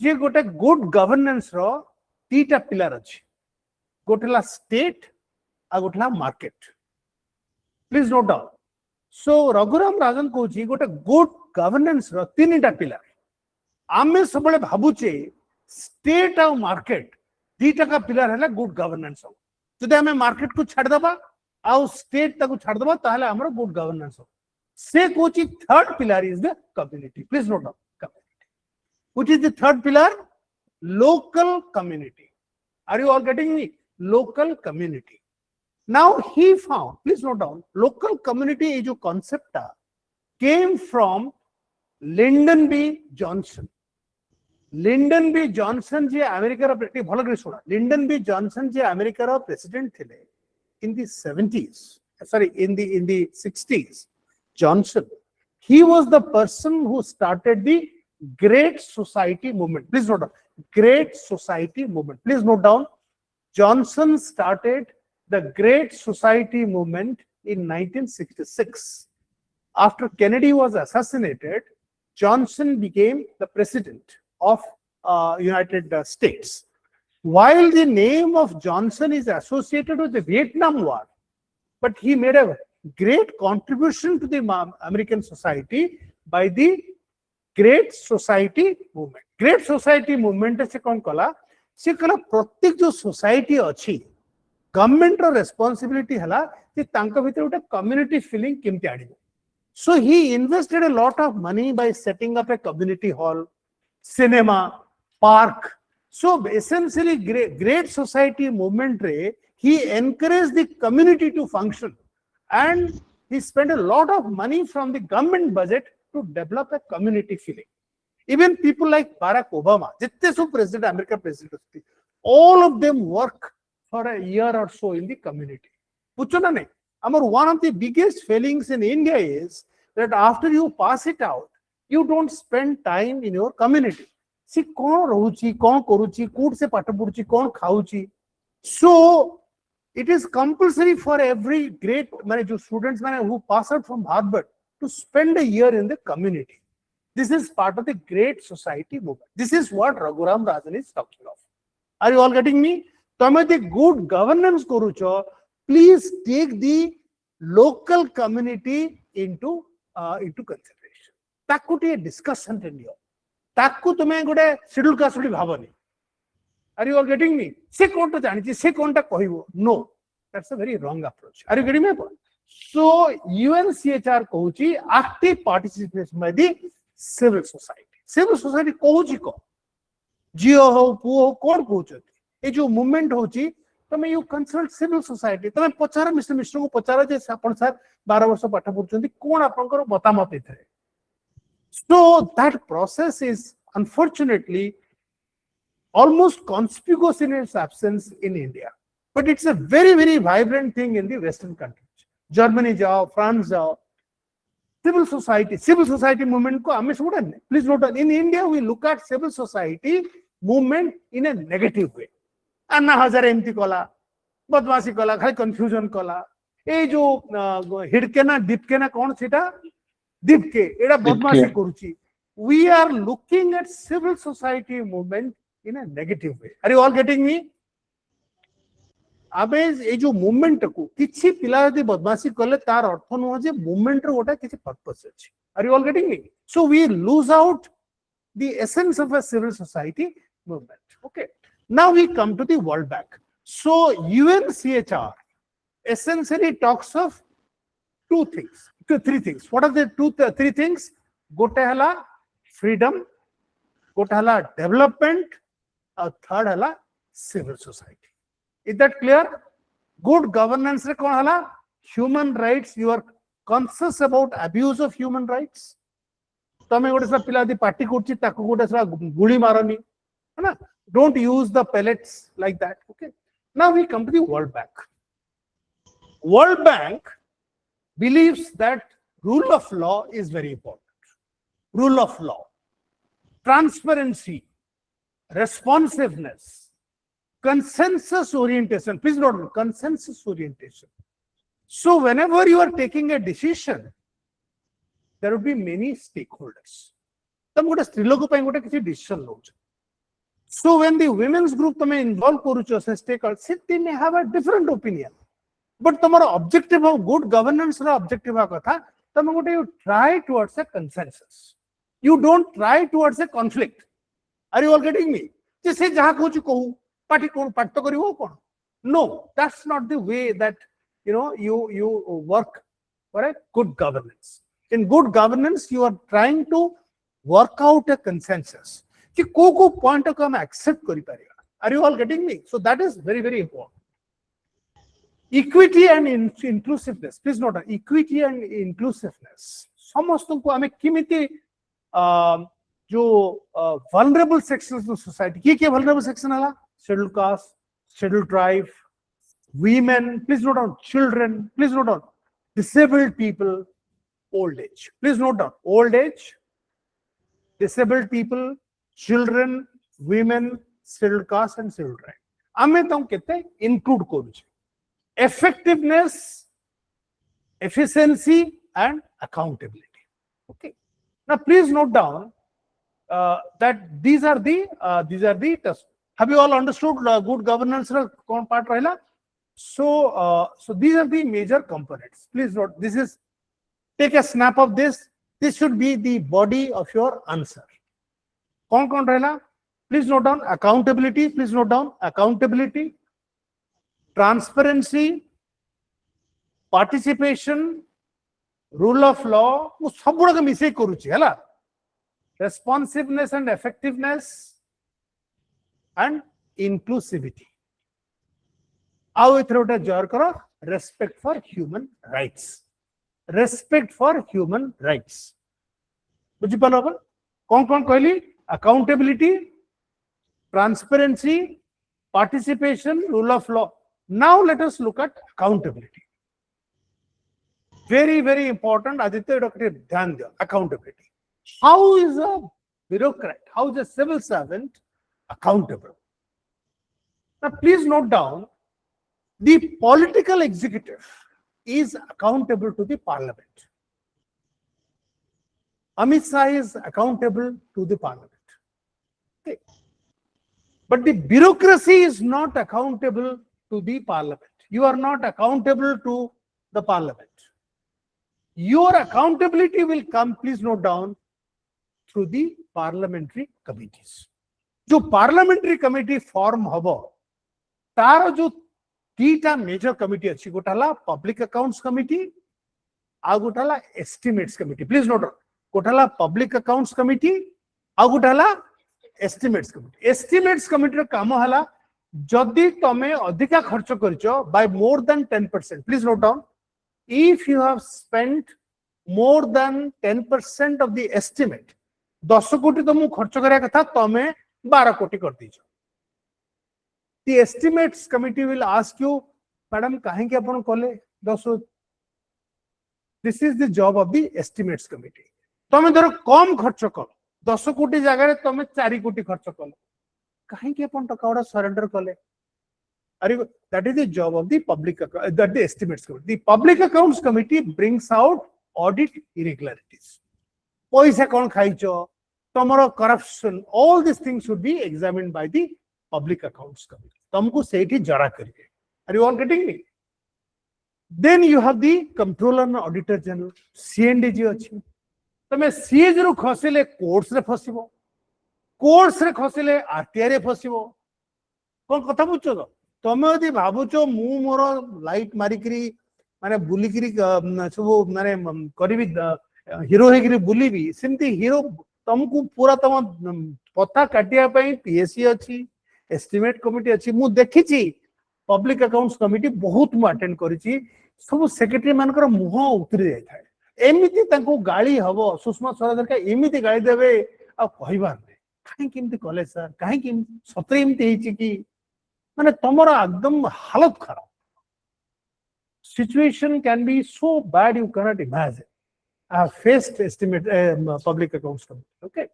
जे गोटे good governance रो तीटा pillar अछि. गोटेला state आ गोटेला market. Please note down. So Raghuram Rajan कहुची गोटे गुड गवर्नेंस रो तीनटा पिलर. आमे सबले भाबुचे स्टेट आ मार्केट दीटा का पिलर हैला गुड गवर्नेंस हो. जदि हमें मार्केट को छाड़ दबा आ स्टेट ताको छाड़ दबा ताहले हमरो गुड गवर्नेंस हो. से कहुची third pillar is the community. Please note down. Which is the third pillar? Local community. Are you all getting me? Local community. Now he found, please note down, local community is a concept came from Lyndon B. Johnson. Lyndon B. Johnson je America ra bhalo kare suna. Lyndon B. Johnson je America ra president thile in the 70s. Sorry, in the 60s. Johnson. He was the person who started the Great Society movement. Please note down. Great Society movement. Please note down. Johnson started the Great Society movement in 1966. After Kennedy was assassinated, Johnson became the president of United States. While the name of Johnson is associated with the Vietnam War, but he made a great contribution to the American society by the Great Society movement. Great Society movement से कौन कला? से कला प्रत्येक जो society अच्छी government रो responsibility हला कि तांका भीतर उठे community feeling किम्ते आड़िबो. So he invested a lot of money by setting up a community hall, cinema, park. So essentially Great Society movement रे he encouraged the community to function and he spent a lot of money from the government budget to develop a community feeling. Even people like Barack Obama, जितने सो president, American president, all of them work for a year or so in the community. पूछो ना नहीं, one of the biggest failings in India is that after you pass it out, you don't spend time in your community. See, कौन रहूची, कौन करूची, कूट से पाठ पढ़ूची, कौन खाऊची. So it is compulsory for every great students who pass out from Harvard to spend a year in the community. This is part of the Great Society movement. This is what Raghuram Rajan is talking of. Are you all getting me? Tame the good governance korucho, please take the local community into consideration. Takku a discussion in you. Takku tume gote schedule caste bhavani. Are you all getting me? Se konta janichi, se konta kohibo. No, that's a very wrong approach. Are you getting my point? So UNCHR कहुची active participation by the civil society. Civil society कहुची को जियो हो पुओ हो कौन कहुचती. ये जो movement होची तो मैं you consult civil society. तो मैं पचारा मिस्टर मिश्र को पचारा जैसे अपन सर 12 वर्ष पाठ पढ़ुचंती कौन आपनकर मतामत इथे. So that process is unfortunately almost conspicuous in its absence in India. But it's a very, very vibrant thing in the Western countries. Germany जाओ, France जाओ. civil society movement ko ame sudan. Please note down, in India we look at civil society movement in a negative way. Anna Hazare emti kola, badmasi kola, khali confusion kola. ए जो हिडकेना दीपकेना कौन सीटा दीपके एड़ा बदमाशी करूची. We are looking at civil society movement in a negative way. Are you all getting me? आबे ए जो movement को किछि पिला यदि बदमाशी कले तार अर्थ नुह जे मूवमेंट रो गोटा किछि पर्पस अछि. Are you all getting me? So we lose out the essence of a civil society movement. Okay. Now we come to the World Bank. So UNCHR essentially talks of three things. What are the three things? Gote hala freedom, gote hala development, and third hala civil society. Is that clear? Good governance re kon hala human rights. You are conscious about abuse of human rights. Tame gote sa pila di party kurchi taku gote sa guli marani, है ना? Don't use the pellets like that. Okay. Now we come to the World Bank. World Bank believes that rule of law is very important. Rule of law, transparency, responsiveness, consensus orientation. Please note consensus orientation. So whenever you are taking a decision, there will be many stakeholders. Decision. So when the women's group involve stakeholders, they may have a different opinion. But tomorrow objective of good governance objective you try towards a consensus. You don't try towards a conflict. Are you all getting me? Just say no, that's not the way that you work for a good governance. In good governance, you are trying to work out a consensus. Point accept. Are you all getting me? So that is very, very important. Equity and inclusiveness. Please note, equity and inclusiveness. Samastunku ame kimiti jo vulnerable sections of society. Ki vulnerable section hala? Scheduled caste, scheduled tribe, women. Please note down children. Please note down disabled people, old age. Please note down old age, disabled people, children, women, scheduled caste, and scheduled tribe. Ame tam kete include koruche. Effectiveness, efficiency, and accountability. Okay. Now, please note down that these are the tests. Have you all understood good governance part rahila? So these are the major components. Please note. This is, take a snap of this. This should be the body of your answer. Kaun rahila? Please note down accountability. Please note down accountability, transparency, participation, rule of law, responsiveness and effectiveness, and inclusivity. Respect for human rights. Respect for human rights. Accountability, transparency, participation, rule of law. Now let us look at accountability. Very, very important. Aditya, accountability. How is a bureaucrat, how is a civil servant accountable? Now please note down, the political executive is accountable to the parliament. Amit Shah is accountable to the parliament. Okay. But the bureaucracy is not accountable to the parliament. You are not accountable to the parliament. Your accountability will come, please note down, through the parliamentary committees. जो parliamentary committee form होबो, तार जो तीटा major committee अच्छी गोटाला public accounts committee, uh Gotala estimates committee. Please note down, Gotala public accounts committee, uh Gotala estimates committee. Estimates committee रो कामो हला जदि तमे अधिका खर्च करिचो by more than 10%. Please note down, if you have spent more than 10% of the estimate, 10 कोटी तुम खर्च करिया कथा तमे 12 कोटी कर दीजो. The estimates committee will ask you, madam, काहे के अपन कोले 10 This is the job of the estimates committee. तमे धर कम खर्च कर 10 कोटी जगह तमे 4 कोटी खर्च कल कहीं के अपन टका उडा सरेंडर कले that is the job of the public that the estimates committee. The public accounts committee brings out audit irregularities. पैसा कौन खाइचो तमरो corruption, all these things should be examined by the public accounts committee. तुमको सेठी जड़ा करिए. Are you all getting me? Then you have the controller and auditor general, CNDG अछि. तमे CAG रो खसिले courts रे फसिबो. Courts रे खसिले RTI रे फसिबो. कोन कथा बुझछो तो? तमे यदि भाबुचो मु मोर लाइट मारिकरी माने बुलिकरी सब माने करबी हीरो हेगिरी बुलीबी सेमती हीरो तुमको पूरा तम पता काटिया पई PSC अछि एस्टिमेट कमिटी अछि मु देखिछि पब्लिक अकाउंट्स कमिटी बहुत मु अटेंड करिछि सब सेक्रेटरी मानकर मुह उतरी जाय थाए एमिति तांको गाली हबो सुषमा स्वराज का एमिति गाली देबे आ कहिबार नै काहे किमति कॉलेज सर काहे कि सतरे एमिति हेछि कि माने तमरा एकदम हालत खराब situation can be so bad you cannot imagine. I have faced estimate public accounts committee. Okay,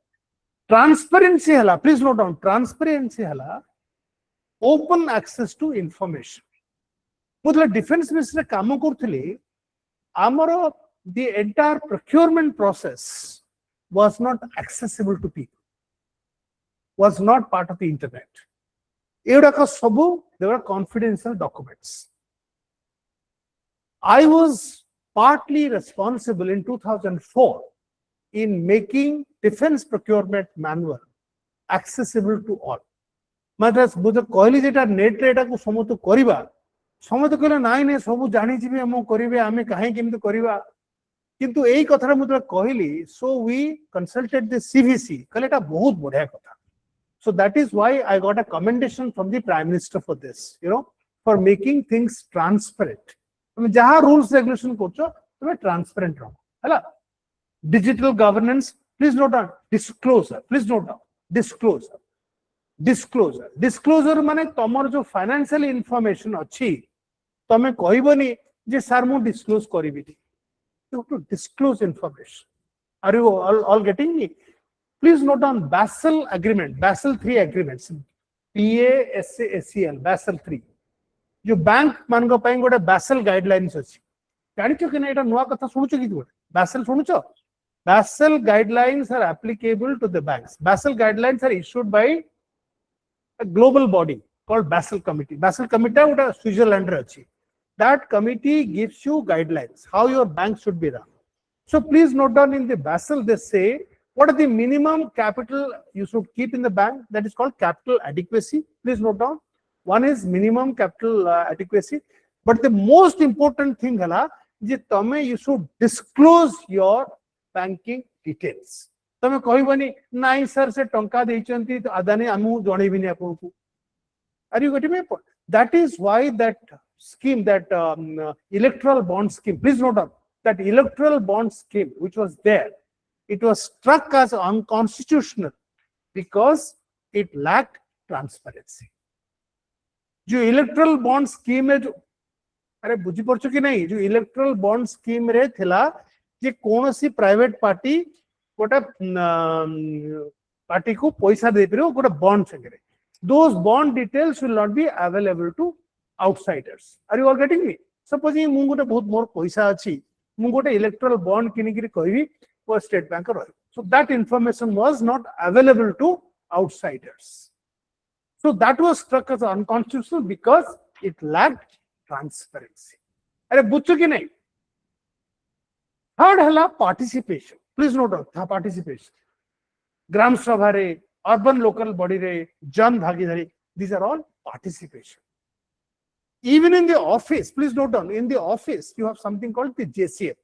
transparency hala, please note down, transparency hala, open access to information. मतलब defense minister काम करथले आमर the entire procurement process was not accessible to people, was not part of the internet. एवढा सबू they were confidential documents. I was partly responsible in 2004 in making defense procurement manual accessible to all. मतलब बुझ कहली जेटा net रे एटा को समत करिबा समत कहले नाइ ने सब जानि जिबे हम करिबे आमे काहे किमते करिबा किंतु एई कथरा मतलब कहली so we consulted the CVC कहले एटा बहुत बढ़िया कथा. So that is why I got a commendation from the Prime Minister for this, you know, for making things transparent. जहाँ rules regulation कोचो तुम्हें transparent रहो, है ना? Digital governance, please note down. Disclosure, please note down. Disclosure, disclosure, disclosure माने तमर जो financial information अच्छी, तमें कोई बनी जे सर मु disclose करी भी थी. You have to disclose information. Are you all getting me? Please note down Basel agreement, Basel III agreements, PASACL, Basel III. जो बैंक मान को पाई गोटे Basel guidelines अछि जानिचो कि नै एटा नुवा कथा सुनुचो कि गोटे Basel सुनुचो Basel guidelines are applicable to the banks. Basel guidelines are issued by a global body called Basel committee. Basel committee गोटे Switzerland रे अछि. That committee gives you guidelines how your bank should be run. So please note down in the Basel they say what are the minimum capital you should keep in the bank, that is called capital adequacy. Please note down. One is minimum capital adequacy, but the most important thing है जे तमे you should disclose your banking details. तमे कहि बनी नाइ sir से टंका देइचंती तो आदानी आमु जणेबिनी आपको. Are you getting my point? That is why that scheme, that electoral bond scheme, please note down that electoral bond scheme which was there, it was struck as unconstitutional because it lacked transparency. जो erectile bond scheme है जो अरे बुझी पड़छो कि नहीं जो erectile bond scheme रे थिला जे कोनोसी प्राइवेट पार्टी गोटा पार्टी को पैसा दे पिरो गोटा बॉन्ड संगे those bond details will not be available to outsiders. Are you all getting me? Suppose मु गोटे बहुत मोर पैसा अछि मु गोटे इलेक्ट्रल बॉन्ड किनि किरि कहबी वो स्टेट बैंक रही. So that information was not available to outsiders. So that was struck as unconstitutional because it lacked transparency. अरे बुझो कि नहीं? Third हला participation. Please note down participation. ग्राम सभा रे, urban local body रे, जन भागीदारी. These are all participation. Even in the office, please note down. In the office, you have something called the JCM,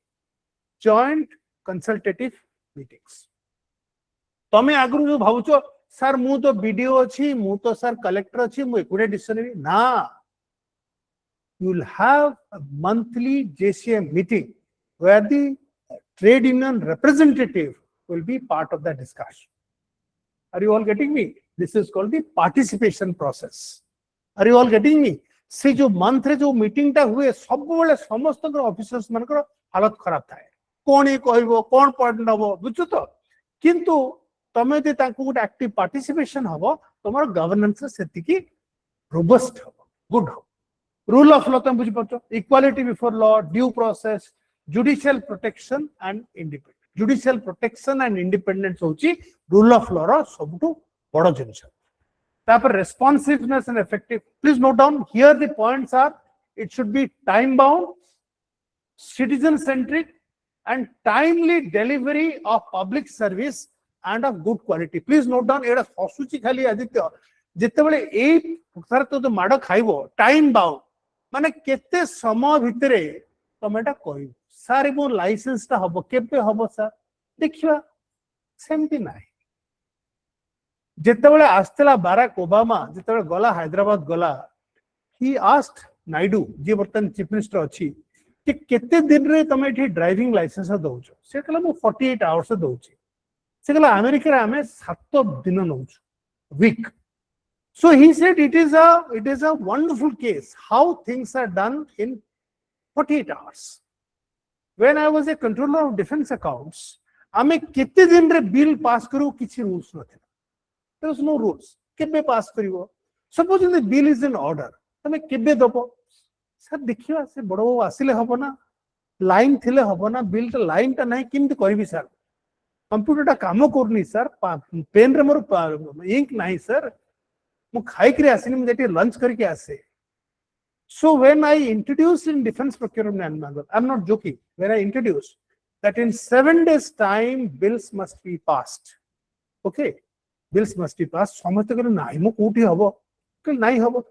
Joint Consultative Meetings. तमे आगु जो भावुचो sir मु तो बीडीओ अच्छी मु तो सर कलेक्टर अच्छी मु एकुटे डिसीजन नेबी ना. You will have a monthly JCM meeting where the trade union representative will be part of the discussion. Are you all getting me? This is called the participation process. Are you all getting me? से जो month रे जो meeting टा हुए सब बेले समस्त officers मानकर हालत खराब थाए कौन ये कहबो कौन पॉइंट नबो बुझु तो किंतु तमे जे तांको गुड एक्टिव पार्टिसिपेशन हबो तमर गवर्नेंस सेति की रोबस्ट हबो गुड हो रूल ऑफ लॉ तुम बुझि पड़ो equality before law due process judicial protection and independence judicial protection and independence होची रूल ऑफ लॉ रो सबटु बड़ जिनिस तापर responsiveness and effective please note down here the points आर it should be time bound citizen centric and timely delivery of public service and of good quality please note down एडा हसुची खाली आदित्य जिते बळे ए sir तो माड खाइबो टाइम बाउंड माने केते समय भितरे तमेटा कहि सर मो लाइसेंस ता हबो केबे हबो सर देखिबा सेमती नाही जिते बळे आस्तला बाराक ओबामा जिते बळे गला हैदराबाद गला ही आस्क्ड नायडू जे बर्तन चीफ मिनिस्टर अछि कि केते दिन रे तमे एठी ड्राइविंग लाइसेंस दउछ से कहला मो 48 आवर्स दउछ से कहला अमेरिका रे हमें 7 दिन नउछ week so he said it is a wonderful case how things are done in 48 hours when I was a controller of defense accounts हमें केते दिन रे बिल पास करू किछि rules नथिला there was no rules केबे पास करिवो suppose the bill is in order तमे केबे दबो सर देखियो से बड़ बाबू आसिले हबो ना लाइन थिले हबो ना बिल तो लाइन ता नहीं किंतु करबी सर कंप्यूटर ता काम करनी सर पेन रे मोर इंक नहीं सर मु खाई करे आसिनी मु जेटी लंच करके आसे so when I introduced in defense procurement manual I'm not joking when I introduced that in 7 days time bills must be passed okay bills must be passed समस्त करे नाही मु कोठी हबो कि नाही हबो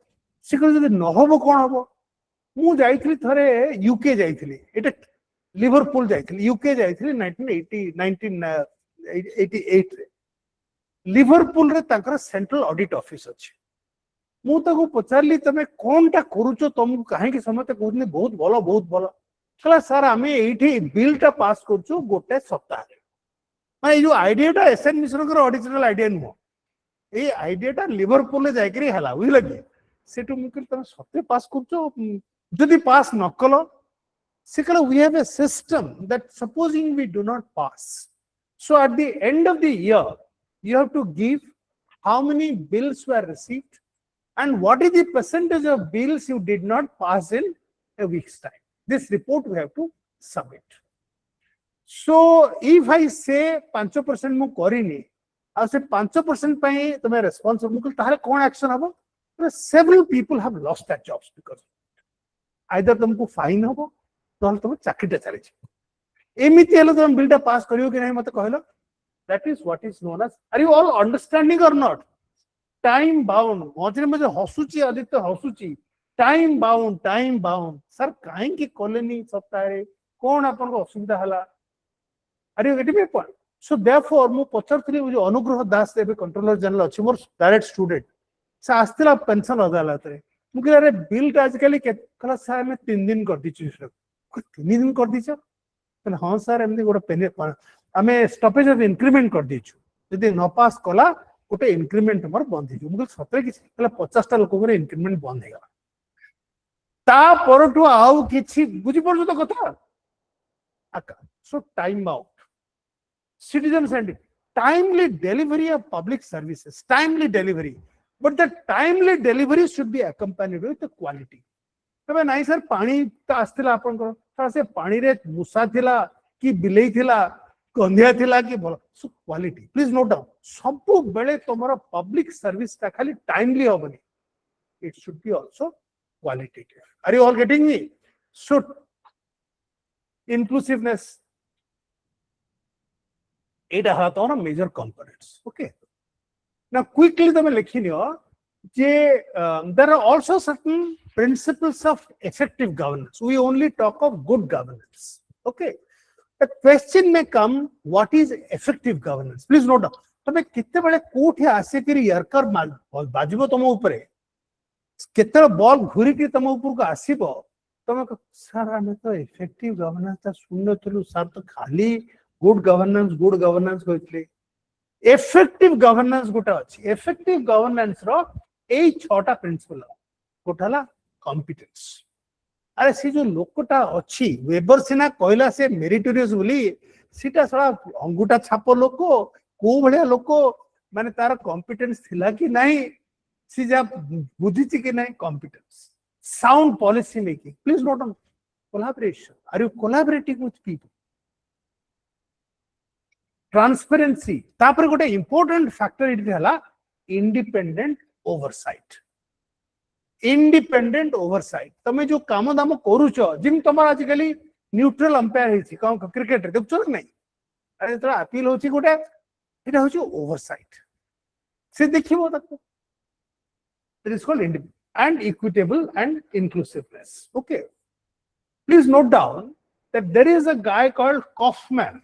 सिकल जदि न हबो कोन हबो मु जाइथली थरे यूके जाइथली एटा लिवरपूल जाइथली यूके जाइथली 1988 रे लिवरपूल रे ताकर सेंट्रल ऑडिट ऑफिस अछि मु ताको पचारली तमे कोनटा करूचो तुमको काहे कि समते कहनी बहुत भलो कहला सर हमें एठी बिलटा पास करछु गोटे सप्ताह माने जो आइडियाटा एसएन मिश्र कर ओरिजिनल आइडिया नो ए आइडियाटा लिवरपूल ले जाइकरी हला बुझ लगी सेटु मुकिल तमे सत्य पास करछु जदि पास न कलो सिकला we have a system that supposing we do not pass so at the end of the year you have to give how many bills were received and what is the percentage of bills you did not pass in a week's time this report we have to submit so if I say 5% मु करिनी आ से 5% पई तमे responsible मुकिल तारे कोन action हबो several people have lost their jobs because either तुमको fine हबो नहल तुम चाकरीटा चली एमिति हेलो तुम बिलटा पास करियो कि नहीं मते कहलो that is what is known as are you all understanding or not time bound मझे मझे हसुची आदित्य हसुची टाइम बाउंड सर काहे कि कॉलोनी सप्ताह रे कोन आपन को असुविधा हला are you getting my point so therefore मु पचरथली जो अनुग्रह दास देबे कंट्रोलर जनरल अछि मोर डायरेक्ट स्टूडेंट से आस्तिला पेंशन अदालत रे मुके अरे बिल ता आजकल कहला सर मैं 3 दिन कर दिछु 3 दिन कर दिछ कहला हां सर एमदी गोटे पेन हमें स्टॉपेज ऑफ इंक्रीमेंट कर दिछु यदि न पास कला गोटे इंक्रीमेंट हमर बंद हिजो मुके सतरे किछ कहला 50 टा लोक रे इंक्रीमेंट बंद हेगा ता परटु आउ किछि बुझि पड़छ तो कथा आका सो time out citizen centric timely delivery of public services timely delivery but the timely delivery should be accompanied with the quality तबे नाही सर पानी त आस्तिला आपन को से पानी रे मुसा थिला कि बिलेई थिला कंधिया थिला कि भलो so quality please note down सब बेले तमरो पब्लिक सर्विस ता खाली टाइमली होबनी it should be also qualitative are you all getting me so inclusiveness एटा हा तो ना major components okay now quickly तमे लिखिनियो जे there are also certain principles of effective governance we only talk of good governance okay the question may come what is effective governance please note down तमे किते बेले कोठी आसे करी yorker बाजिबो तम ऊपर केते बॉल घुरी के तम ऊपर को आसीबो तमे सर हमें तो इफेक्टिव गवर्नेंस ता सुननथलु सर तो खाली गुड गवर्नेंस कहतले इफेक्टिव गवर्नेंस गोटा अछि इफेक्टिव गवर्नेंस रो ए 6टा प्रिंसिपल गोटाला कॉम्पिटेंस अरे से जो लोकटा अच्छी वेबर सिना कहला से मेरिटोरियस बोली सीटा सड़ा अंगूठा छाप लोक को भलिया लोक माने तार कॉम्पिटेंस थिला कि नहीं सी जा बुझी कि नहीं competence sound policy making please note on collaboration are you collaborating with people transparency तापर गोटे इंपोर्टेंट फैक्टर इट हला इंडिपेंडेंट ओवरसाइट इंडिपेंडेंट ओवरसाइट तमे जो काम दाम करूच जिम तुम आजिकल न्यूट्रल अंपायर है कौन क्रिकेट देखुच नहीं अरे तो अपील होची गोटे इटा होची ओवरसाइट से देखिबो ताको it is called independent and equitable and inclusiveness okay please note down that there is a guy called Kaufman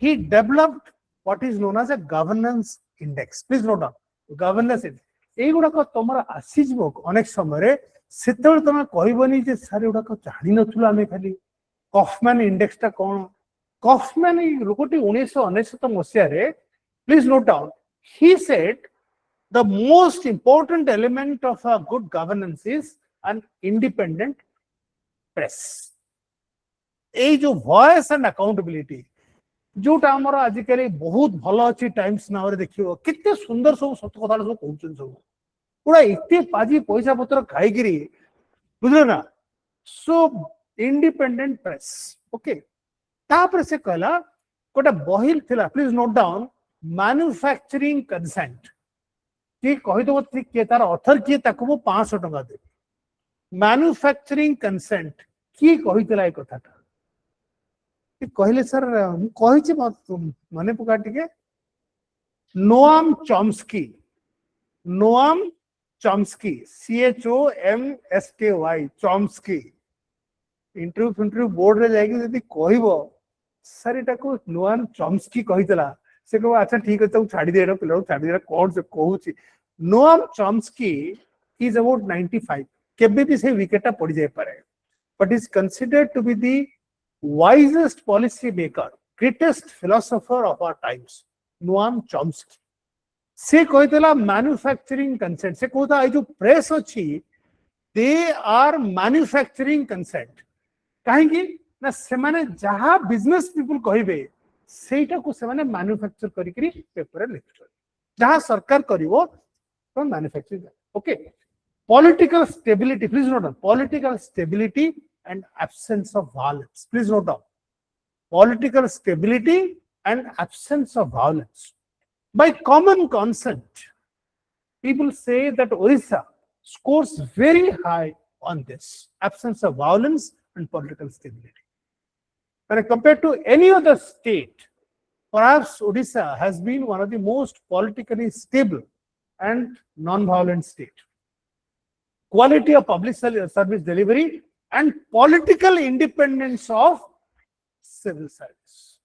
he developed what is known as a governance index please note down governance index ei guda ko tomara asijibo onek samare setol tome कहबनी जे सारे गुडा को जानि नथुला आमे खाली Kauffman index ता कोन Kauffman लोकटी 1999 मसिया रे please note down he said the most important element of a good governance is an independent press ei jo voice and accountability जोटा आमर आजिकल बहुत भल अच्छी टाइम्स नाउ देखियो कितने सुंदर सब सत कथा सब कहउछन सब पूरा इते पाजी पैसा पत्र खाइगिरी बुझलो ना सो इंडिपेंडेंट प्रेस ओके तापर से कहला कोटा बहिल थिला please note down manufacturing consent कि कहि दो के तार ऑथर के ताको मो 500 टका दे मैन्युफैक्चरिंग कंसेंट की कहितला ए कथाटा कहले सर कही मन पका टे Noam Chomsky CHOMSKY Chomsky interview board रे जाई यदि कहबो सर एटा को नोआम चॉम्स्की कहितला से कहबो अच्छा ठीक है तो छाडी दे पिलो छाडी दे कोन से कहूची नोआम चॉम्स्की इज अबाउट 95 केबे भी से विकेटा पड़ जाय पारे but is considered to be the wisest policy maker, greatest philosopher of our times, Noam Chomsky. से कहतला मैन्युफैक्चरिंग कंसेंट से कहता है जो प्रेस अच्छी दे आर मैन्युफैक्चरिंग कंसेंट कहीं ना से माने जहां बिजनेस पीपल कहबे सेटा को से माने मैन्युफैक्चर करी करी पेपर रे लिखो जहां सरकार करिवो तो manufacturing okay political stability please note political stability and absence of violence. Please note down. Political stability and absence of violence. By common consent, people say that Odisha scores very high on this absence of violence and political stability. When compared to any other state, perhaps Odisha has been one of the most politically stable and non-violent state. Quality of public service delivery and political independence of civil service.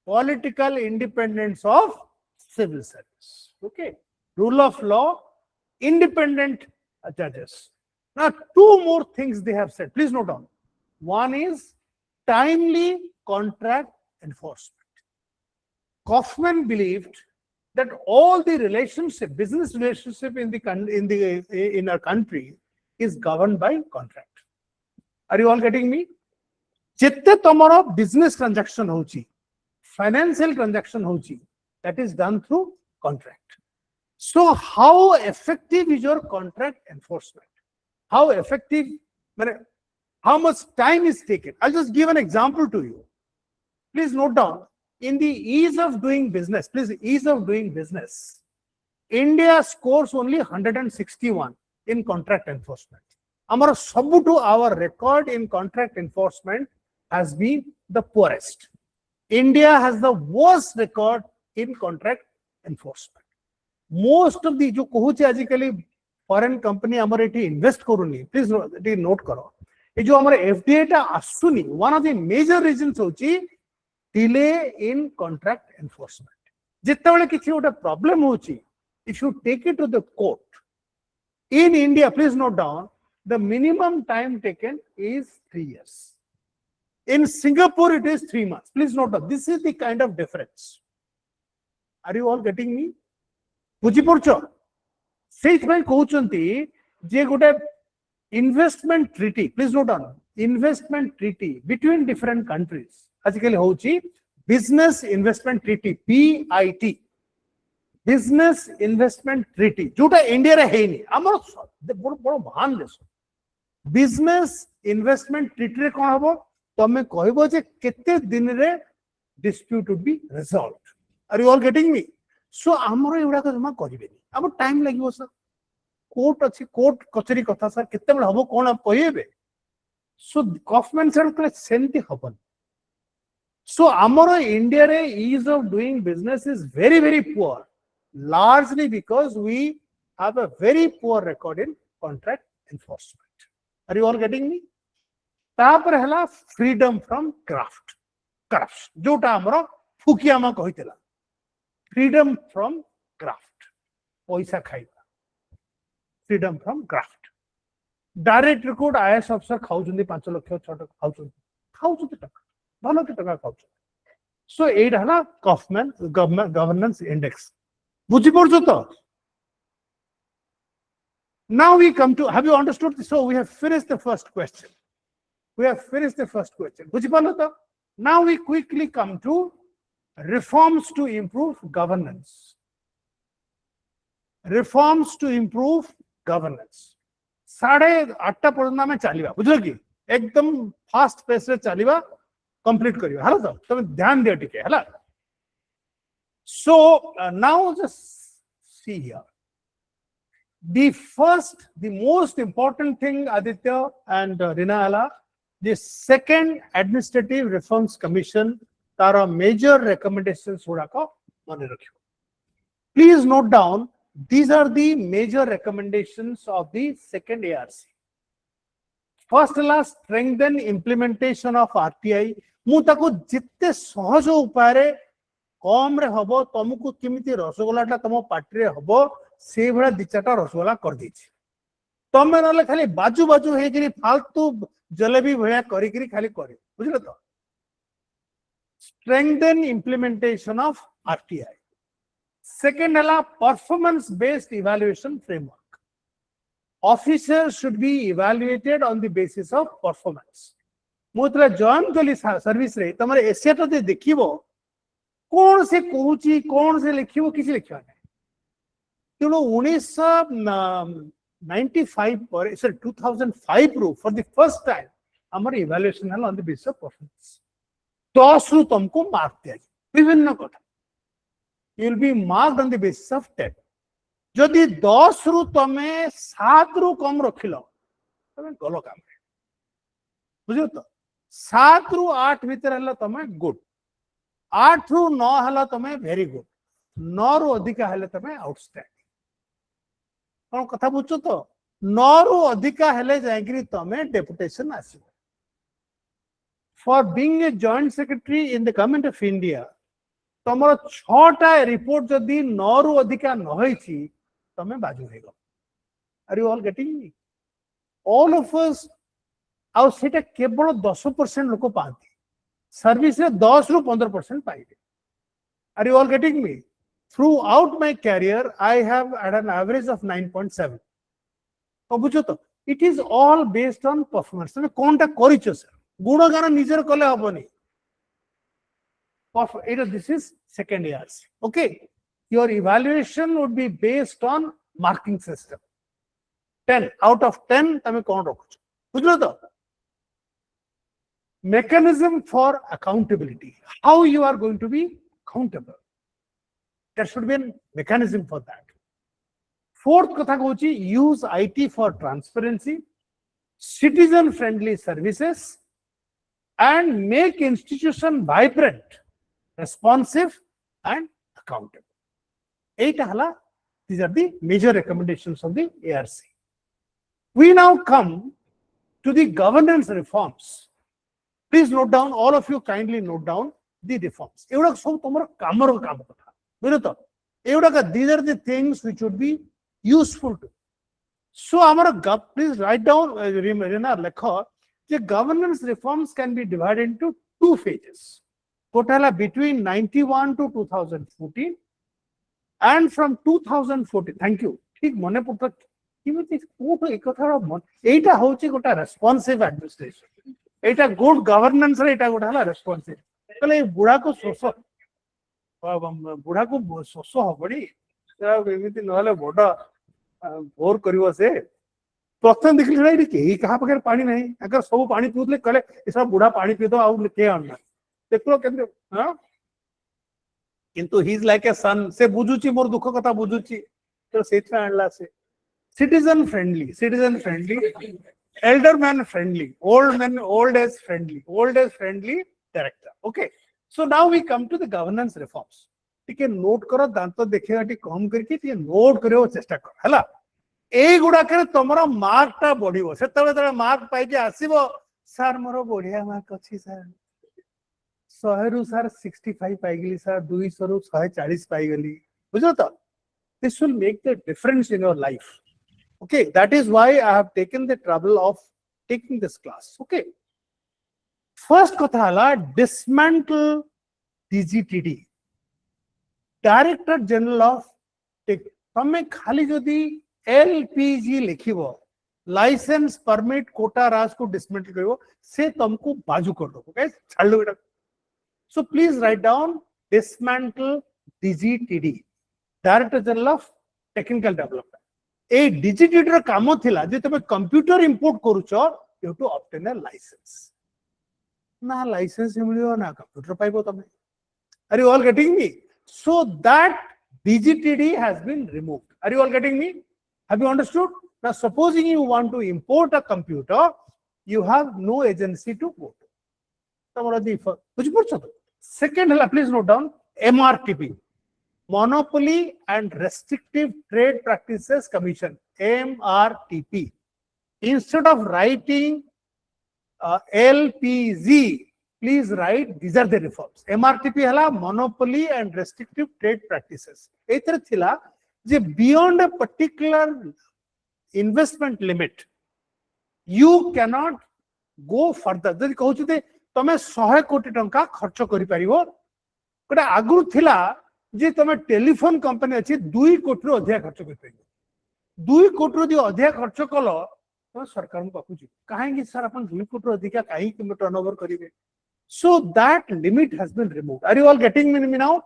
Political independence of civil service. Okay. Rule of law, independent judges. Now, two more things they have said. Please note down. One is timely contract enforcement. Kaufman believed that all the relationship, business relationship in our country is governed by contract. Are you all getting me? जितने तुम्हारा business transaction होची, financial transaction होची, that is done through contract. So how effective is your contract enforcement? How effective, how much time is taken? I'll just give an example to you. Please note down, in the ease of doing business, India scores only 161 in contract enforcement. Our record in contract enforcement has been the poorest. India has the worst record in contract enforcement. Most of the जो कहूचे आजिकली foreign company हमर एठी invest करूनी please note करो ये जो हमर FDA टा आसुनी one of the major reasons होची डिले इन कॉन्ट्रैक्ट एनफोर्समेंट जितेबेले किछि ओटा प्रॉब्लम होची if you take it to the court in India please note down the minimum time taken is 3 years. In Singapore it is 3 months. Please note that this is the kind of difference. Are you all getting me? बुझी पड़छ से कहउचंती जे गोटे investment treaty, please note down, investment treaty between different countries. Basically, hochi business investment treaty, BIT. Business investment treaty. Jota India re heini. Amar boro bhan desh. Business investment treaty re kon habo? Tome kohibo je kete din re dispute would be resolved. Are you all getting me? So amaro eguda ko jama karibeni. Amo time lagibo sir. Court अच्छी court कचरी कथा sir कितने बड़े हबो कौन आप कहिए बे so government sir कले सेंटी हबन so आमरो इंडिया रे ease of doing business is very poor largely because we have a very poor record in contract enforcement. Are you all getting me? तापर हला freedom from corruption जोटा आमरो फुकियामा कहितला freedom from graft पैसा खाइबा freedom from graft. Direct record IS officer खाउचंदी 5 lakh 6 टका खाउचंदी टका भलो के टका खाउचंदी. So एट हला governance index. बुझी पड़छो तो? Now we come to, have you understood this? So we have finished the first question. बुझी पड़लो तो? Now we quickly come to reforms to improve governance. साढ़े 8टा पर्यंत में चलिबा बुझलो कि एकदम फास्ट पेस रे चलिबा कंप्लीट करियो हला तो तुम ध्यान दियो टिके हला. So now just see here the most important thing Aditya and Rina hala the second administrative reforms commission Tara major recommendations गुड़ा को माने रखियो. Please note down. These are the major recommendations of the second ARC. First is strengthen implementation of RTI. मु ताको जित्ते सहज उपाय कम रे हबो तुमको किमिति रसगोलाटा तुम पार्टी रे हबो से भला दिचाटा रसगोला कर दीछि तमे नले खाली बाजू हे कि फालतू जलेबी भया करी करी खाली करे बुझलो तो. Strengthen implementation of RTI. Second is performance-based evaluation framework. Officers should be evaluated on the basis of performance. मुतला join कली सर्विस रे तमरे एशिया तो देखिबो कौन से कहूची कौन से लिखिबो किसी लिखिबा नै किलो 1995 पर सर 2005 रो for the first time हमर evaluation है on the basis of performance 10 रु तुमको मार्क दिया विभिन्न कथा. You will be marked on the basis of 10. जदि 10 रु तमे 7 रु कम रखिलो तमे गलो काम रे बुझियो तो 7 रु 8 भीतर हला तमे गुड 8 रु 9 हला तमे वेरी गुड 9 रु अधिक हले तमे आउटस्टैंडिंग कोन कथा बुझो तो 9 रु अधिक हले जायगिरी तमे deputation आसीबो. For being a joint secretary in the government of India तमरो 6टा रिपोर्ट जदी 9 रु अधिका न होईची तमे बाजू हेगो. Are you all getting me? All of us आउ सेटा केवल 10% लोक पाती सर्विस रे 10 रु 15% पाइबे. Are you all getting me? Throughout my career I have had an average of 9.7. तो बुझो तो it is all based on performance. तमे कोनटा करिचो सर गुणगान निजर कले हबनी. This is second ARC. Okay, your evaluation would be based on marking system. 10 out of 10 तमे कौन रखो बुझलो तो. Mechanism for accountability. How you are going to be accountable. There should be a mechanism for that. Fourth कथा कहूची use IT for transparency, citizen friendly services, and make institution vibrant, responsive, and accountable. These are the major recommendations of the ARC. We now come to the governance reforms. Please note down, all of you kindly note down the reforms. These are the things which would be useful to. So, please write down, the governance reforms can be divided into two phases. Between 91 to 2014 and from 2014. Thank you. किमिति कोठो एक कथा एटा होची गोटा रेस्पोंसिव administration एटा good governance रे एटा गोटा हला रेस्पोंसिव कले बुढ़ा को सोसो बुढ़ा को सोसो हबडी एमिति नहले बड़ा बोर करिवो से प्रथम देखली रे के कहा पकर पानी नहीं अगर सब पानी पीउतले कले ए सब बुढ़ा पानी पी दो आ के आना देखलो केंद्र हां किंतु ही इज लाइक ए सन से बुझुची मोर दुख कथा बुझुची तो सेथ आणला से citizen friendly elder man friendly old age friendly director okay so now we come to the governance reforms टिके नोट करो दांत देखिया टी कम करके टी नोट करियो चेष्टा कर हला ए गुडा करे तमरो मार्क टा बढ़िबो सेतबे तळे मार्क पाइ के आसीबो सर मोर बढ़िया मार्क अछि सर 100 रु सर 65 पाइ गेली सर 200 रु 140 पाइ गेली बुझो तो this will make the difference in your life. Okay, that is why I have taken the trouble of taking this class. Okay, first kotha hala dismantle DGTD, Director General of Tech. तमे खाली जदि LPG लिखिबो licence permit Kota राज को dismantle करिवो से तुमको बाजू कर दो guys छाड़ लो बेटा so please write down dismantle DGTD, director general of technical development ए डीजीटीडी रो काम थिला जे तमे कंप्यूटर इंपोर्ट करूचो you to obtain a license ना लाइसेंस मिलियो ना कंप्यूटर पाइबो तमे are you all getting me so that DGTD has been removed. Are you all getting me? Have you understood? Now supposing you want to import a computer, you have no agency to go to. तमरा दी कुछ पूछो तो second हला please note down MRTP, Monopoly and Restrictive Trade Practices Commission, MRTP. Instead of writing LPZ, please write these are the reforms. MRTP हला Monopoly and Restrictive Trade Practices. एतर थिला जे beyond a particular investment limit, you cannot go further. जदि कहू छते तमे 100 कोटी टंका खर्च करि परिबो कोटा आगु थिला जे तमे टेलीफोन कंपनी अछि 2 कोटी रो अधिक खर्च करि परिबो 2 कोटी रो दि अधिक खर्च कलो तो सरकार को पाखु जी काहे कि सर अपन 2 कोटी रो अधिक काहे कि टर्नओवर करिवे so that limit has been removed. Are you all getting me now?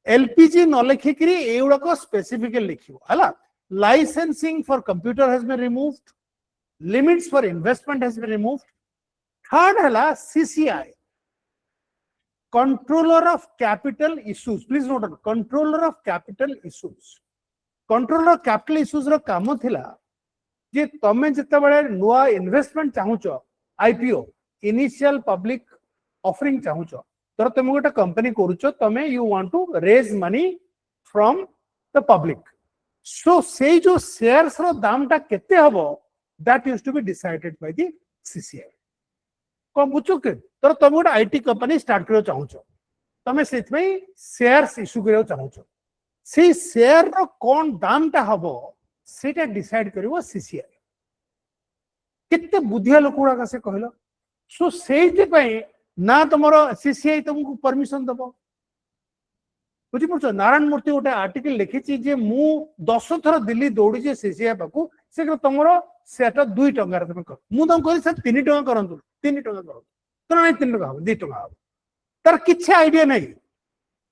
LPG no likhikri eguda ko specifically likhibo hala licensing for computer has been removed, limits for investment has been removed. Third hala CCI, controller of capital issues. Please note down controller of capital issues. Controller of capital issues ro kamo thila je tame jete bale nuwa investment chahucho IPO initial public offering chahucho तर तुम गोटे company करूचो तमे you want to raise money from the public so से जो shares रो दाम टा केते हबो that used to be decided by the CCI को बुझो के तर तुम गोटे आईटी कंपनी स्टार्ट करियो चाहुचो तमे सेथ में शेयर्स इशू करियो चाहुचो से शेयर रो कोन दाम टा हबो सेटा डिसाइड करिवो सीसीआई केते बुद्धिया लोकुडा का से कहलो सो सेति पई ना तुमरो सीसीआई तुमको परमिशन दबो बुझी पड़छ नारायण मूर्ति गोटे आर्टिकल लिखिछि जे मु 10 थर दिल्ली दौड़ी जे सीसीआई पाकू से तुमरो सेटा 2 टंका रे तुम कर मु तुम कहि सर 3 टंका करंतु 3 टंका करो तो नहीं 3 टंका 2 टंका हो तर किछि आईडिया नहीं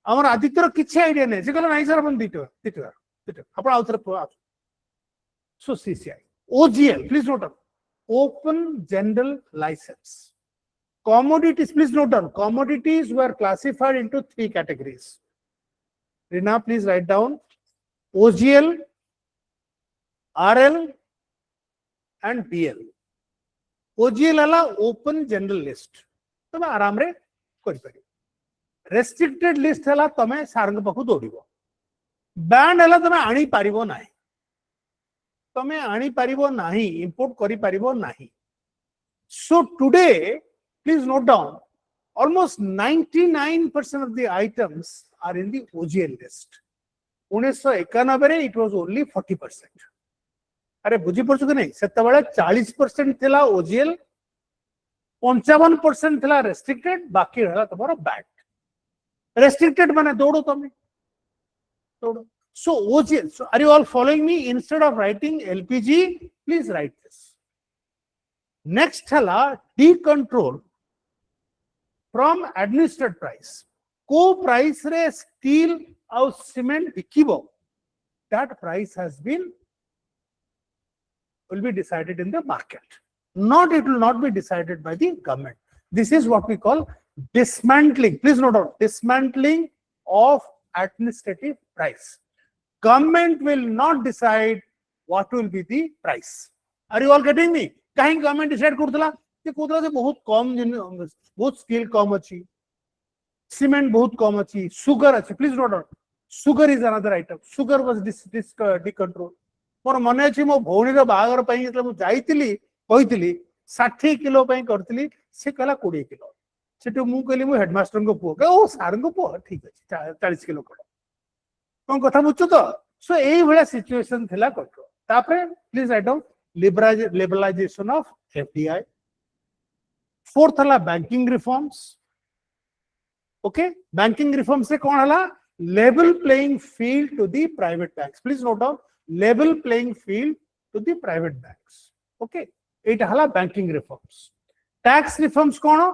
हमर आदित्यर किछि आईडिया नहीं से कहला नहीं सर अपन 2 टंका अपन आउथर so CCI OGL please note open general license. Commodities, please note down. Commodities were classified into 3 categories. Rina, please write down. OGL, RL, and BL. OGL ala open general list. तमे आराम रे करि पारि. Restricted list हला तमे Sarang पखु दौड़िबो. Banned हला तमे आनी पारिबो नाही. तमे आनी पारिबो नाही, import करि पारिबो नाही. So today, please note down, almost 99% of the items are in the OGL list. 1991 it was only 40%. अरे बुझी पड़छ कि नहीं सेत बेले 40% थिला OGL 55% थिला restricted बाकी रहला तमरो बैड. Restricted माने दौड़ो तमे दौड़ो So OGL, so are you all following me? Instead of writing LPG, please write this. Next hala decontrol from administered price. Co price re steel or cement bikibo. That price will be decided in the market. It will not be decided by the government. This is what we call dismantling. Please note down, dismantling of administrative price. Government will not decide what will be the price. Are you all getting me? Kahin government decide kurtala कि कोतला से बहुत कम बहुत scale कम अच्छी cement बहुत कम अच्छी sugar अच्छी please note down sugar is another item sugar was decontrol मोर मन अछि मो भौणी रो बागर पई मतलब मु जाईतिली कहितिली 60 किलो पई करतिली से कहला 20 किलो सेटो मु कहली मु हेडमास्टर को पुओ ओ सार को पुओ ठीक अछि 40 किलो कर कोन कथा बुझछु तो सो एई भला सिचुएशन थिला कटो तापरे please write down liberalization of FDI fourth हला banking reforms okay banking reform से कौन हला level playing field to the private banks please note down level playing field to the private banks okay एटा हला banking reforms tax reforms कौन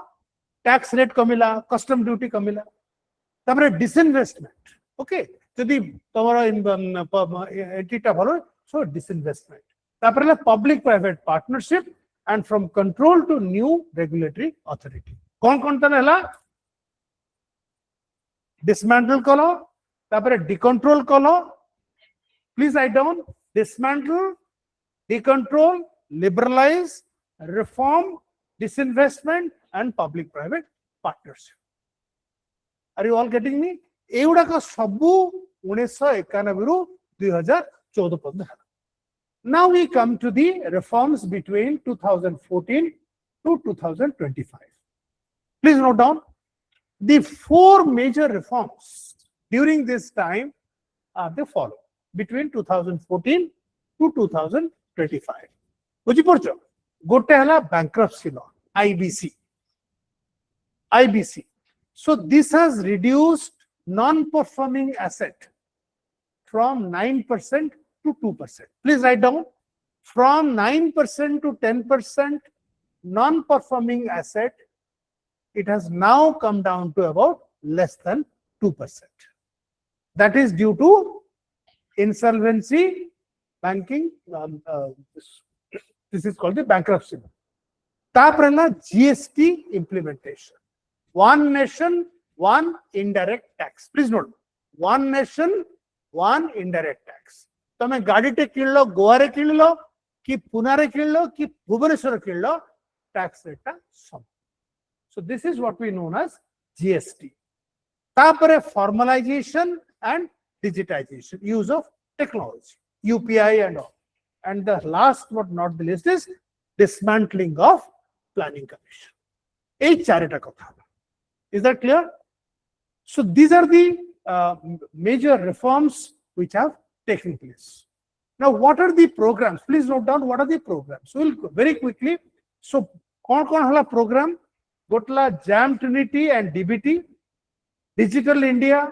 tax rate कमिला custom duty कमिला तापर disinvestment okay जदी तमरो एंटिटा भलो सो डिसइन्वेस्टमेंट तापर public private partnership and from control to new regulatory authority. कौन तने dismantle कलो, तापरे decontrol कलो, please write down dismantle, decontrol, liberalize, reform, disinvestment and public private partnership. Are you all getting me? एउडा का सबु 1991 रु 2014 पर्यंत Now we come to the reforms between 2014 to 2025. Please note down the 4 major reforms during this time are the following between 2014 to 2025. Bujiporcho, gote hala bankruptcy law, IBC. So this has reduced non-performing asset from 9% to 2%. Please write down from 9% to 10% non-performing asset, it has now come down to about less than 2%. That is due to insolvency, banking, this is called the bankruptcy. Taprana GST implementation. One nation, one indirect tax. Please note, one nation, one indirect tax. तमे गाड़ी टे किन लो गोवा रे किन लो कि पुना रे किन लो कि भुवनेश्वर किन लो टैक्स रेट सम so this is what we known as GST तापरे formalization and digitization use of technology UPI and all and the last but not the least is dismantling of planning commission ए चारटा कथा is that clear so these are the major reforms which have taking place. Now, what are the programs? Please note down what are the programs. So, we'll go very quickly. So, कौन hala program? Gotla Jam Trinity and DBT, Digital India,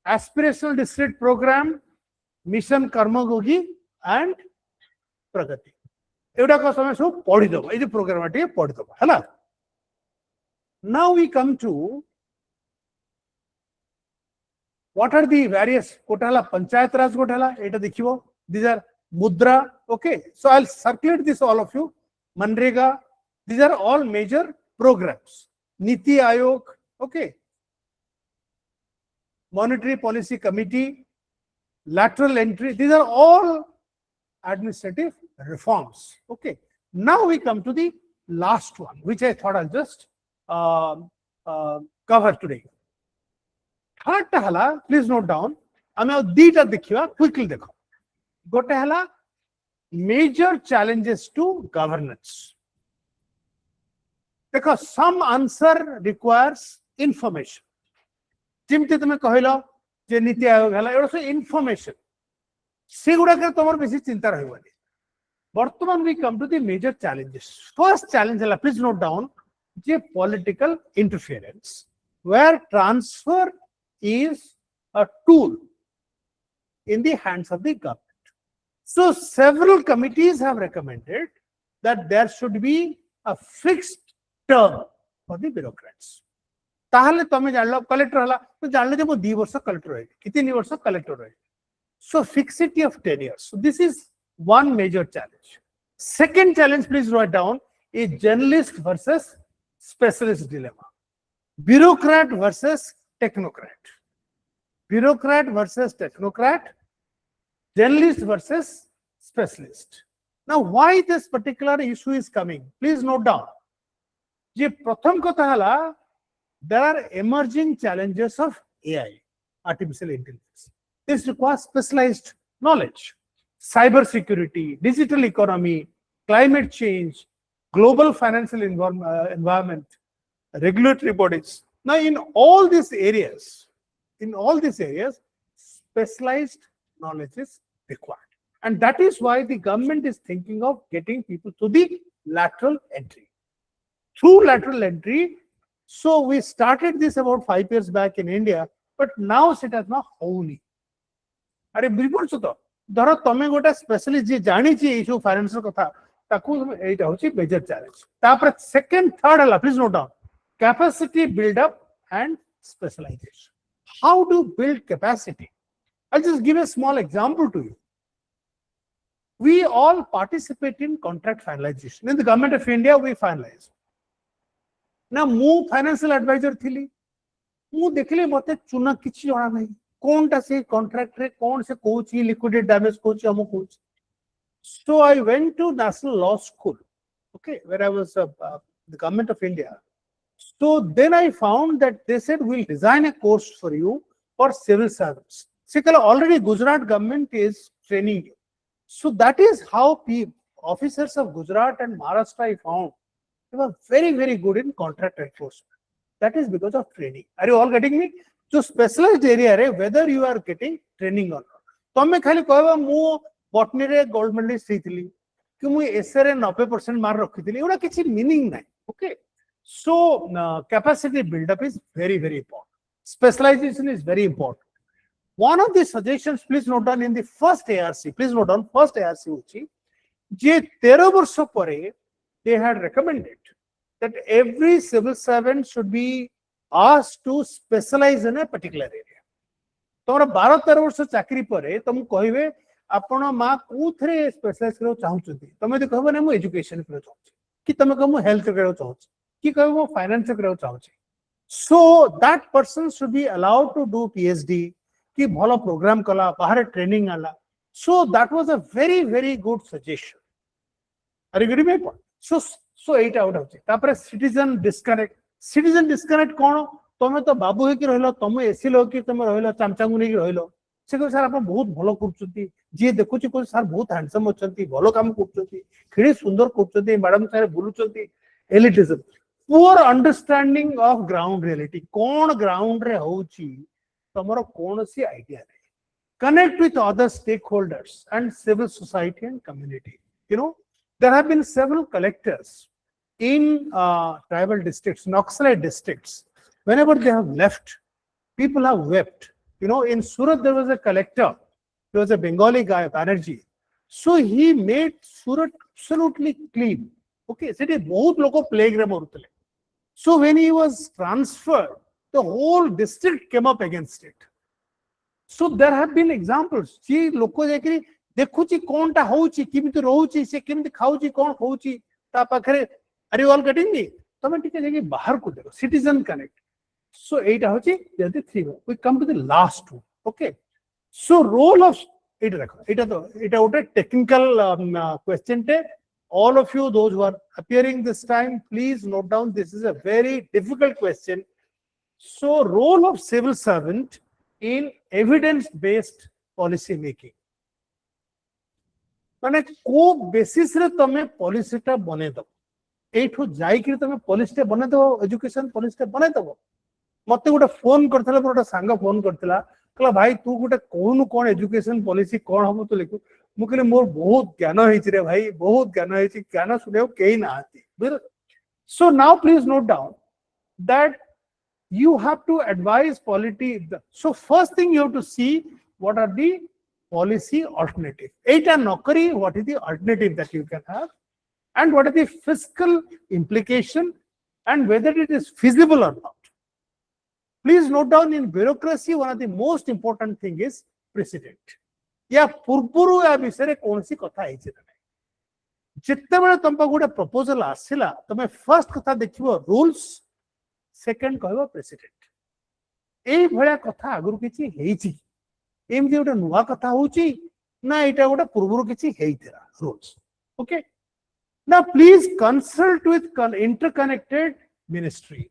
Aspirational District Program, Mission Karmagogi and Pragati. एवढा का समय सो पढ़ी दो ये program आटे पढ़ी दो है ना? Now we come to what are the various Kotala Panchayat Raj Kotala? Eta dekhibo. These are Mudra. Okay, so I'll circulate this all of you. Manrega. These are all major programs. Niti Ayog. Okay. Monetary Policy Committee. Lateral entry. These are all administrative reforms. Okay. Now we come to the last one, which I thought I'll just cover today. Third hala, please note down. Ame dita dekhiwa quickly dekho. Gote hala major challenges to governance. Because some answer requires information. Jimti tame kahilo je niti ayog hala eto se information. Segura ke tomar besi chinta rahibani. Bartaman we come to the major challenges. First challenge hala, please note down, je political interference, where transfer is a tool in the hands of the government. So several committees have recommended that there should be a fixed term for the bureaucrats. ताहले तमे जानलो collector हला तो जानले जे मो 2 वर्ष collector रही कितनी वर्ष कलेक्टर रही. So fixity of tenure. So this is one major challenge. Second challenge, please write down, is generalist versus specialist dilemma. Bureaucrat versus technocrat. Bureaucrat versus technocrat. Generalist versus specialist. Now, why this particular issue is coming? Please note down. Je pratham kotha hala, there are emerging challenges of AI, artificial intelligence. This requires specialized knowledge. Cyber security, digital economy, climate change, global financial environment, regulatory bodies. Now, in all these areas, specialized knowledge is required. And that is why the government is thinking of getting people to the lateral entry. Through lateral entry, so we started this about 5 years back in India, but now it has not wholly. अरे बिल्कुल सुतो धर तमे गोटा specialist जे जानि छी issue financial कथा ताकू एटा होची मेजर चैलेंज तापर सेकंड थर्ड हला please note down capacity build up and specialization how to build capacity I'll just give a small example to you. We all participate in contract finalization. In the government of India, we finalize. Now, mu financial advisor thili. Mu dekhile mate chuna kichi jana nahi. कौन टा से contract रे कौन से coach ही liquidate damage coach हम coach so I went to national law school, okay, where I was the government of India. So then I found that they said we'll design a course for you for civil servants. See, already Gujarat government is training you. So that is how officers of Gujarat and Maharashtra I found they were very, very good in contract enforcement. That is because of training. Are you all getting me? So specialized area, whether you are getting training or not. तमे खाली कहबा मु botany रे gold medallist three कि मु S A रे 90% mark रखिथिली एडा किछि मीनिंग नै. Okay, so capacity buildup is very very important. Specialization is very important. One of the suggestions, please note down in the first ARC, please note down first ARC uchi je 13 barsho pare they had recommended that every civil servant should be asked to specialize in a particular area. तमरा 12-13 वर्ष चाकरी परे तुम कहबे आपण मा कोथरे specialise करो चाहउछथि तमे तो कहबे न मु एजुकेशन करो चाहउछि कि तमे कहबो हेल्थ करो चाहउछि कि कहबो फाइनेंस करो चाहउछि. So that person should be allowed to do PhD कि भलो प्रोग्राम कला बाहर ट्रेनिंग आला. So that was a very very good suggestion. Are you getting my point? So 8 out of 10. तापर citizen disconnect कोन तमे तो बाबू हे कि रहलो तमे एसी लो कि तमे रहलो चामचांगु नै कि रहलो से को सर आपण बहुत भलो करछथि जे देखुछि को सर बहुत हैंडसम अछथि भलो काम करछथि खिड़ी सुंदर करछथि मैडम सारे बुलुछथि. Elitism, poor understanding of ground reality. कोन ग्राउंड रे होउछि तमरो कोनसी आईडिया नै. Connect with other stakeholders and civil society and community. You know, there have been several collectors in tribal districts, Naxalite districts. Whenever they have left, people have wept. You know, in Surat there was a collector. He was a Bengali guy, Banerjee. So he made Surat absolutely clean. Okay, so बहुत लोगों plague रे मरुतले. So when he was transferred, the whole district came up against it. So there have been examples. See, लोको जाकरी देखुची कोनटा होउची किमिति रहउची से किमिति खाउची कोन होउची ता पाखरे. Are you all getting me? तमे टिके जाके बाहर को देखो. Citizen connect. So 8 होउची जल्दी 3. We come to the last one. Okay. So role of it रखो. इटा उटे technical question te. All of you, those who are appearing this time, please note down. This is a very difficult question. So role of civil servant in evidence-based policy making. माने को basis रे तमे policy टा बने दो. एठो जाई कि तमे पॉलिसी टा बने दो, एजुकेशन पॉलिसी टा बने दो. मते गोटे फोन करथला गोटे सांग फोन करथला कहला भाई तू गोटे कोन कोन एजुकेशन पॉलिसी कोन हम तो लिखु. मु कहले मोर बहुत ज्ञान होइछि रे भाई, बहुत ज्ञान होइछि, ज्ञान सुनेओ केही ना आती. So now please note down that you have to advise polity. So first thing you have to see what are the policy alternative. Eta nokari, what is the alternative that you can have, and what is the fiscal implication, and whether it is feasible or not. Please note down, in bureaucracy, one of the most important thing is precedent. या पूर्वरु या विषय कौन सी कथा है जितने बड़े तुम पर गोटे प्रपोजल आसिला तुम्हें फर्स्ट कथा देखिबो रूल्स, सेकंड कहबो प्रेसिडेंट. एई भलिया कथा आगुरु किछि हेइछि, एमति गोटे नुवा कथा होउछि ना एटा गोटे पूर्वरु किछि हेइथिरा rules. Okay, now please consult with interconnected ministry.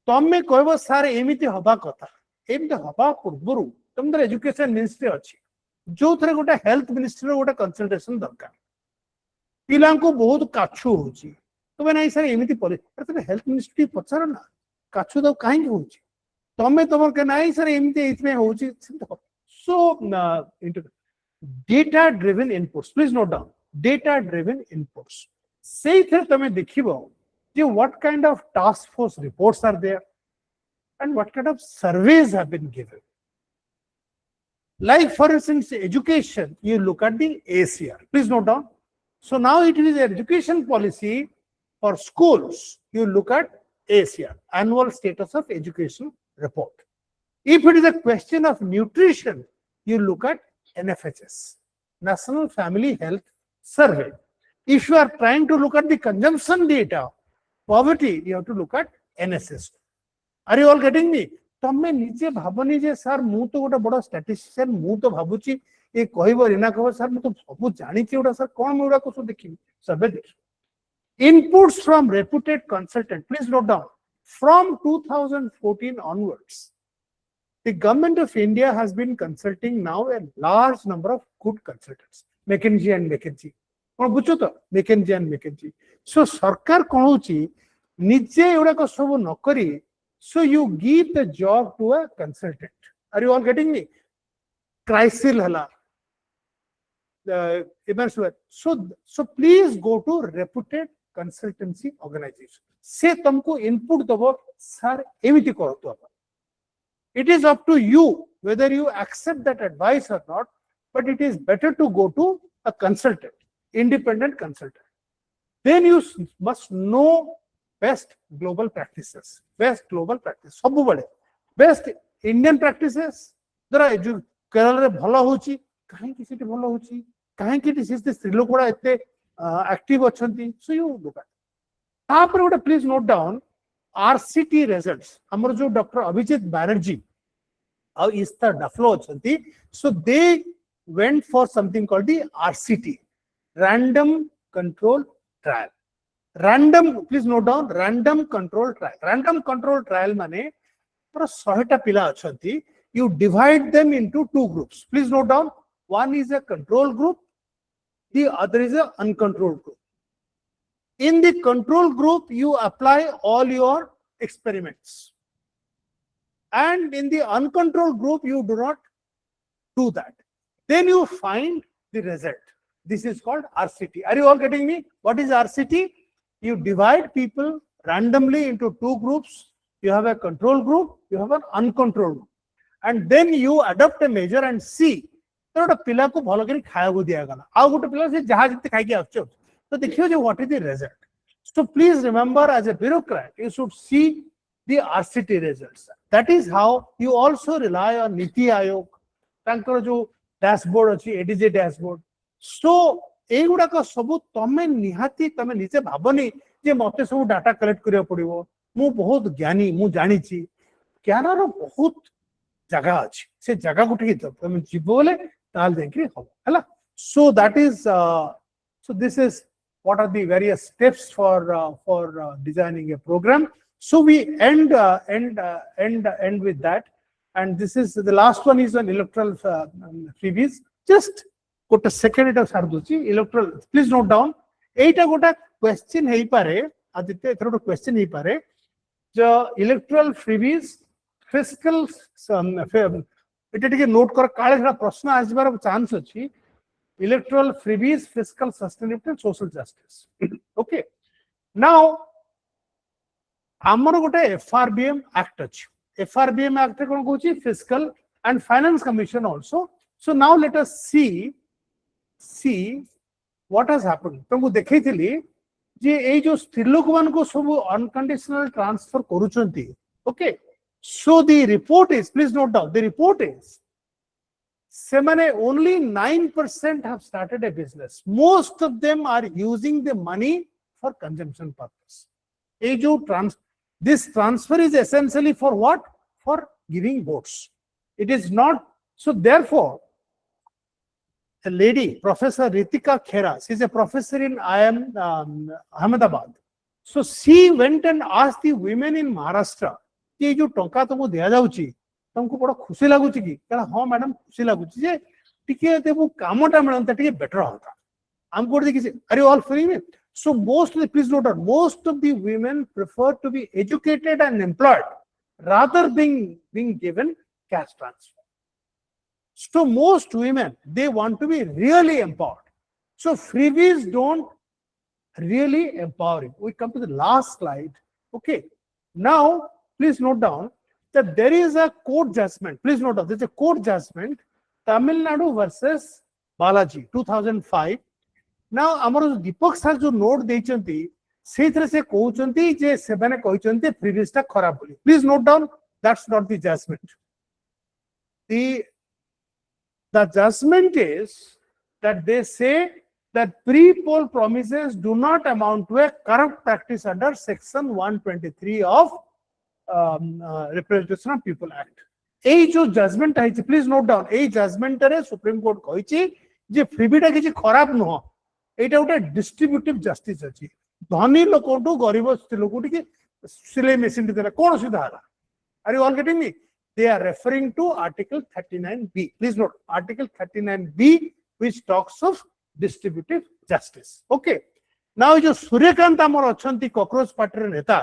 तमे कहबो सर एमिति हबा कथा, एमिति हबा पूर्वरु तुमर एजुकेशन मिनिस्ट्री अछि जो थरे गोटे हेल्थ मिनिस्ट्री गोटे कंसल्टेशन दरकार. पिला को बहुत काछु होची तबे नाही सर एमिति परे तबे हेल्थ मिनिस्ट्री पचार ना काछु तो काहे होची तमे तमर के नाही सर एमिति इतमे होची. So data driven inputs, please note down data driven inputs. सेही थे तमे देखिबो जे what kind of task force reports are there and what kind of surveys have been given. Like for instance, education, you look at the ACR. Please note down. So now it is education policy for schools. You look at ACR, Annual Status of Education Report. If it is a question of nutrition, you look at NFHS, National Family Health Survey. If you are trying to look at the consumption data, poverty, you have to look at NSS. Are you all getting me? तमे निजे भाबनी जे sir मु तो गोटे बड़ statistician मु तो भाबुची ए कहबो रीना कहबो सर मु तो सब जानि छी ओडा सर कोन मोडा को देखि सबे देखि. Inputs from reputed consultant, please note down, from 2014 onwards the government of India has been consulting now a large number of good consultants, McKinsey and McKinsey. कोन बुझो तो McKinsey and McKinsey. So सरकार कोन होची निजे Voda को सब न करी. So you give the job to a consultant. Are you all getting me? Crisil hala. So please go to reputed consultancy organization. Say तुमको input दबो sir एमिति करो तो अपन. It is up to you whether you accept that advice or not, but it is better to go to a consultant, independent consultant. Then you must know best global practices, best global practice, सब बड़े best Indian practices. जरा केरल रे भला होची काहे किसी टे भला होची काहे कि दिस इज द स्त्रीलोक बड़ा एते एक्टिव अछंती. सो यू लुक एट आप पर गोटे please note down RCT results. हमर जो डॉक्टर अभिजीत बैनर्जी और इस्तर डफलो अछंती. So they went for something called the RCT, random control trial. Random, please note down, random control trial. Random control trial माने पर 100 पिला अछंती. You divide them into two groups. Please note down, one is a control group, the other is a uncontrolled group. In the control group, you apply all your experiments, and in the uncontrolled group, you do not do that. Then you find the result. This is called RCT. Are you all getting me? What is RCT? You divide people randomly into two groups. You have a control group, you have an uncontrolled group, and then you adopt a measure and see. तो पिला को भलो करी खाया को दिया गला. आउ गोटे पिला से जहां जिते खाई के आछो तो देखियो जे what is the result. So please remember, as a bureaucrat, you should see the RCT results. That is how you also rely on Niti Aayog, तांकर जो डैशबोर्ड अछि एडीजे डैशबोर्ड. So एगुडा को सब तमे निहाती तमे निजे भाबनी जे मते सब डाटा कलेक्ट करियो पड़िबो. मु बहुत ज्ञानी मु जानि छी ज्ञानर बहुत जगह अछि से जगह गुठी तमे जीवो बोले ताल देखि हो हला. So that is so this is what are the various steps for designing a program. So we end with that, and this is the last one is on electoral freebies. Just put a second it sarduchi electoral. Please note down, eita gota question hei pare aditya ethro question hei pare jo electoral freebies fiscal eta tike note kar kale thora prashna asbar chance achi. Electoral freebies, fiscal sustainability and social justice. Okay, now amar gote FRBM act achi. FRBM act kon kochi fiscal and finance commission also. So now let us see what has happened. तुमको देखैथिली जे ए जो स्त्रीलोक मान को सब unconditional transfer करूचंती. Okay, so the report is, please note down, the report is only 9% have started a business. Most of them are using the money for consumption purpose. This transfer is essentially for what? For giving votes. It is not. So therefore, a lady, Professor Ritika Khera, she is a professor in IIM Ahmedabad. So she went and asked the women in Maharashtra, कि जो टंका तुमको दिया जाउची तुमको बड़ा खुशी लागुची कि कहला हां मैडम खुशी लागुची जे टिके देबो कामटा मिलंता टिके बेटर होता हम कोड देखि आर यू ऑल फ्री में. So most of the, please note down, most of the women prefer to be educated and employed rather than being given cash transfer. So most women, they want to be really empowered. So freebies don't really empower you. We come to the last slide. Okay, now please note down that there is a court judgment. Please note down, there is a court judgment, Tamil Nadu versus Balaji, 2005. Now, amar Deepak sir jo note deychanti, seithre se kohchanti je sebane kohchanti previous ta kharab boli. Please note down, that's not the judgment. The judgment is that they say that pre-poll promises do not amount to a corrupt practice under section 123 of Representation of People Act. এই जो judgement है, please note down, এই judgement रे supreme court कहिछि जे फ्रीबीटा किछि खराब न, एटा उटा distributive justice अछि. धनी लोकटू गरीब लोकटू के सिलाई मशीन देला कोन सुविधा हला. Are you all getting me? They are referring to Article 39B. Please note, Article 39B, which talks of distributive justice. Okay. Now, जो सूर्यकांत आमर अछंती कॉकरोच पार्टी नेता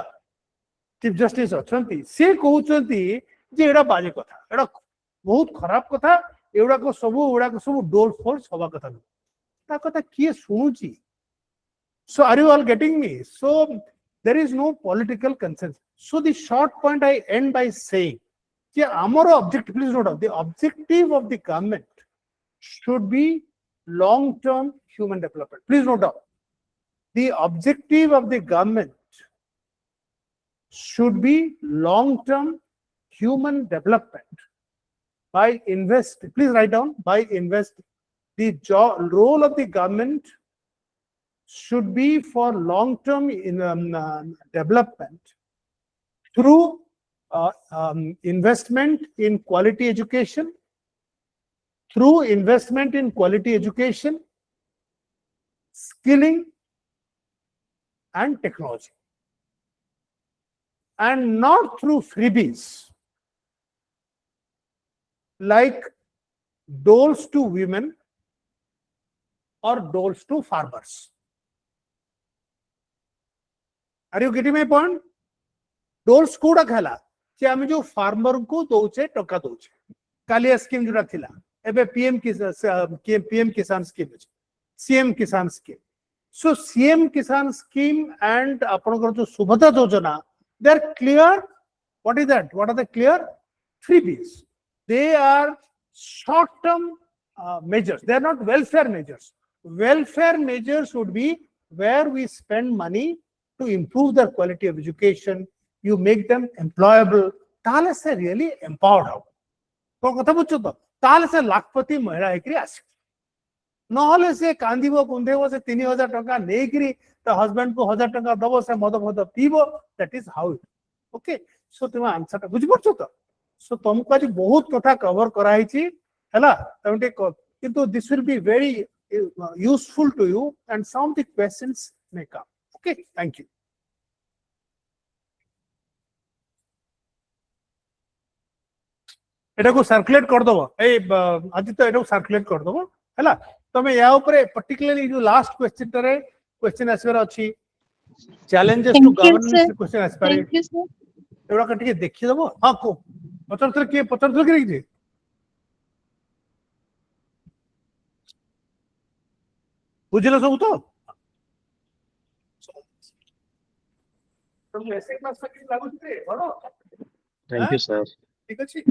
चीफ जस्टिस अछंती, से कहउचंती जे एडा बाजे कथा, एडा बहुत खराब कथा, एडा को सब डोल फोर्स हवा कथा न. ता कथा किए सुनुची? So are you all getting me? So there is no political consensus. So the short point I end by saying, our objective, please note down, the objective of the government should be long-term human development. Please note down, the objective of the government should be long-term human development by investing. Please write down, by investing. The role of the government should be for long-term development through investment in quality education, skilling, and technology, and not through freebies like doles to women or doles to farmers. Are you getting my point? Doles कोड़ा खेला कि आम जो farmer को दौचे टका दौचे Kaliya scheme जोड़ा थिला एबे PM किसान स्कीम सीएम किसान scheme. So CM Kisan scheme and apanankar jo Subhadra Yojana, they are clear. What is that? What are the clear? Freebies. They are short-term measures. They are not welfare measures. Welfare measures would be where we spend money to improve their quality of education. You make them employable. ताले से really empowered हो. तो कथा बुझ्चो तो ताले से लाखपति महिला एकरी आसी. नहले से कांदीबो कुंदेबो से 3000 टका नेकरी तो हस्बैंड को 1000 टका दबो से मद पीबो. That is how it. Okay. So तुम आंसर टा बुझ पड़छो तो. So तुमको आज बहुत कथा कवर कराई छी हैला. तमटे किंतु this will be very useful to you and some of the questions may come. Okay. Thank you. एटा को सर्कुलेट कर दबो ए आदित्य एटा को सर्कुलेट कर दबो हैला. तमे या ऊपर पर्टिकुलरली जो लास्ट क्वेश्चन रे क्वेश्चन आसबर अछि चैलेंजेस टू गवर्नेंस क्वेश्चन आसपारे एटा कटके देखि दबो. हां को 75 के 75 के जे बुझिलो सब तो तुम ऐसे क्लास के लागू थे बड़ो. Thank you sir. ठीक अछि.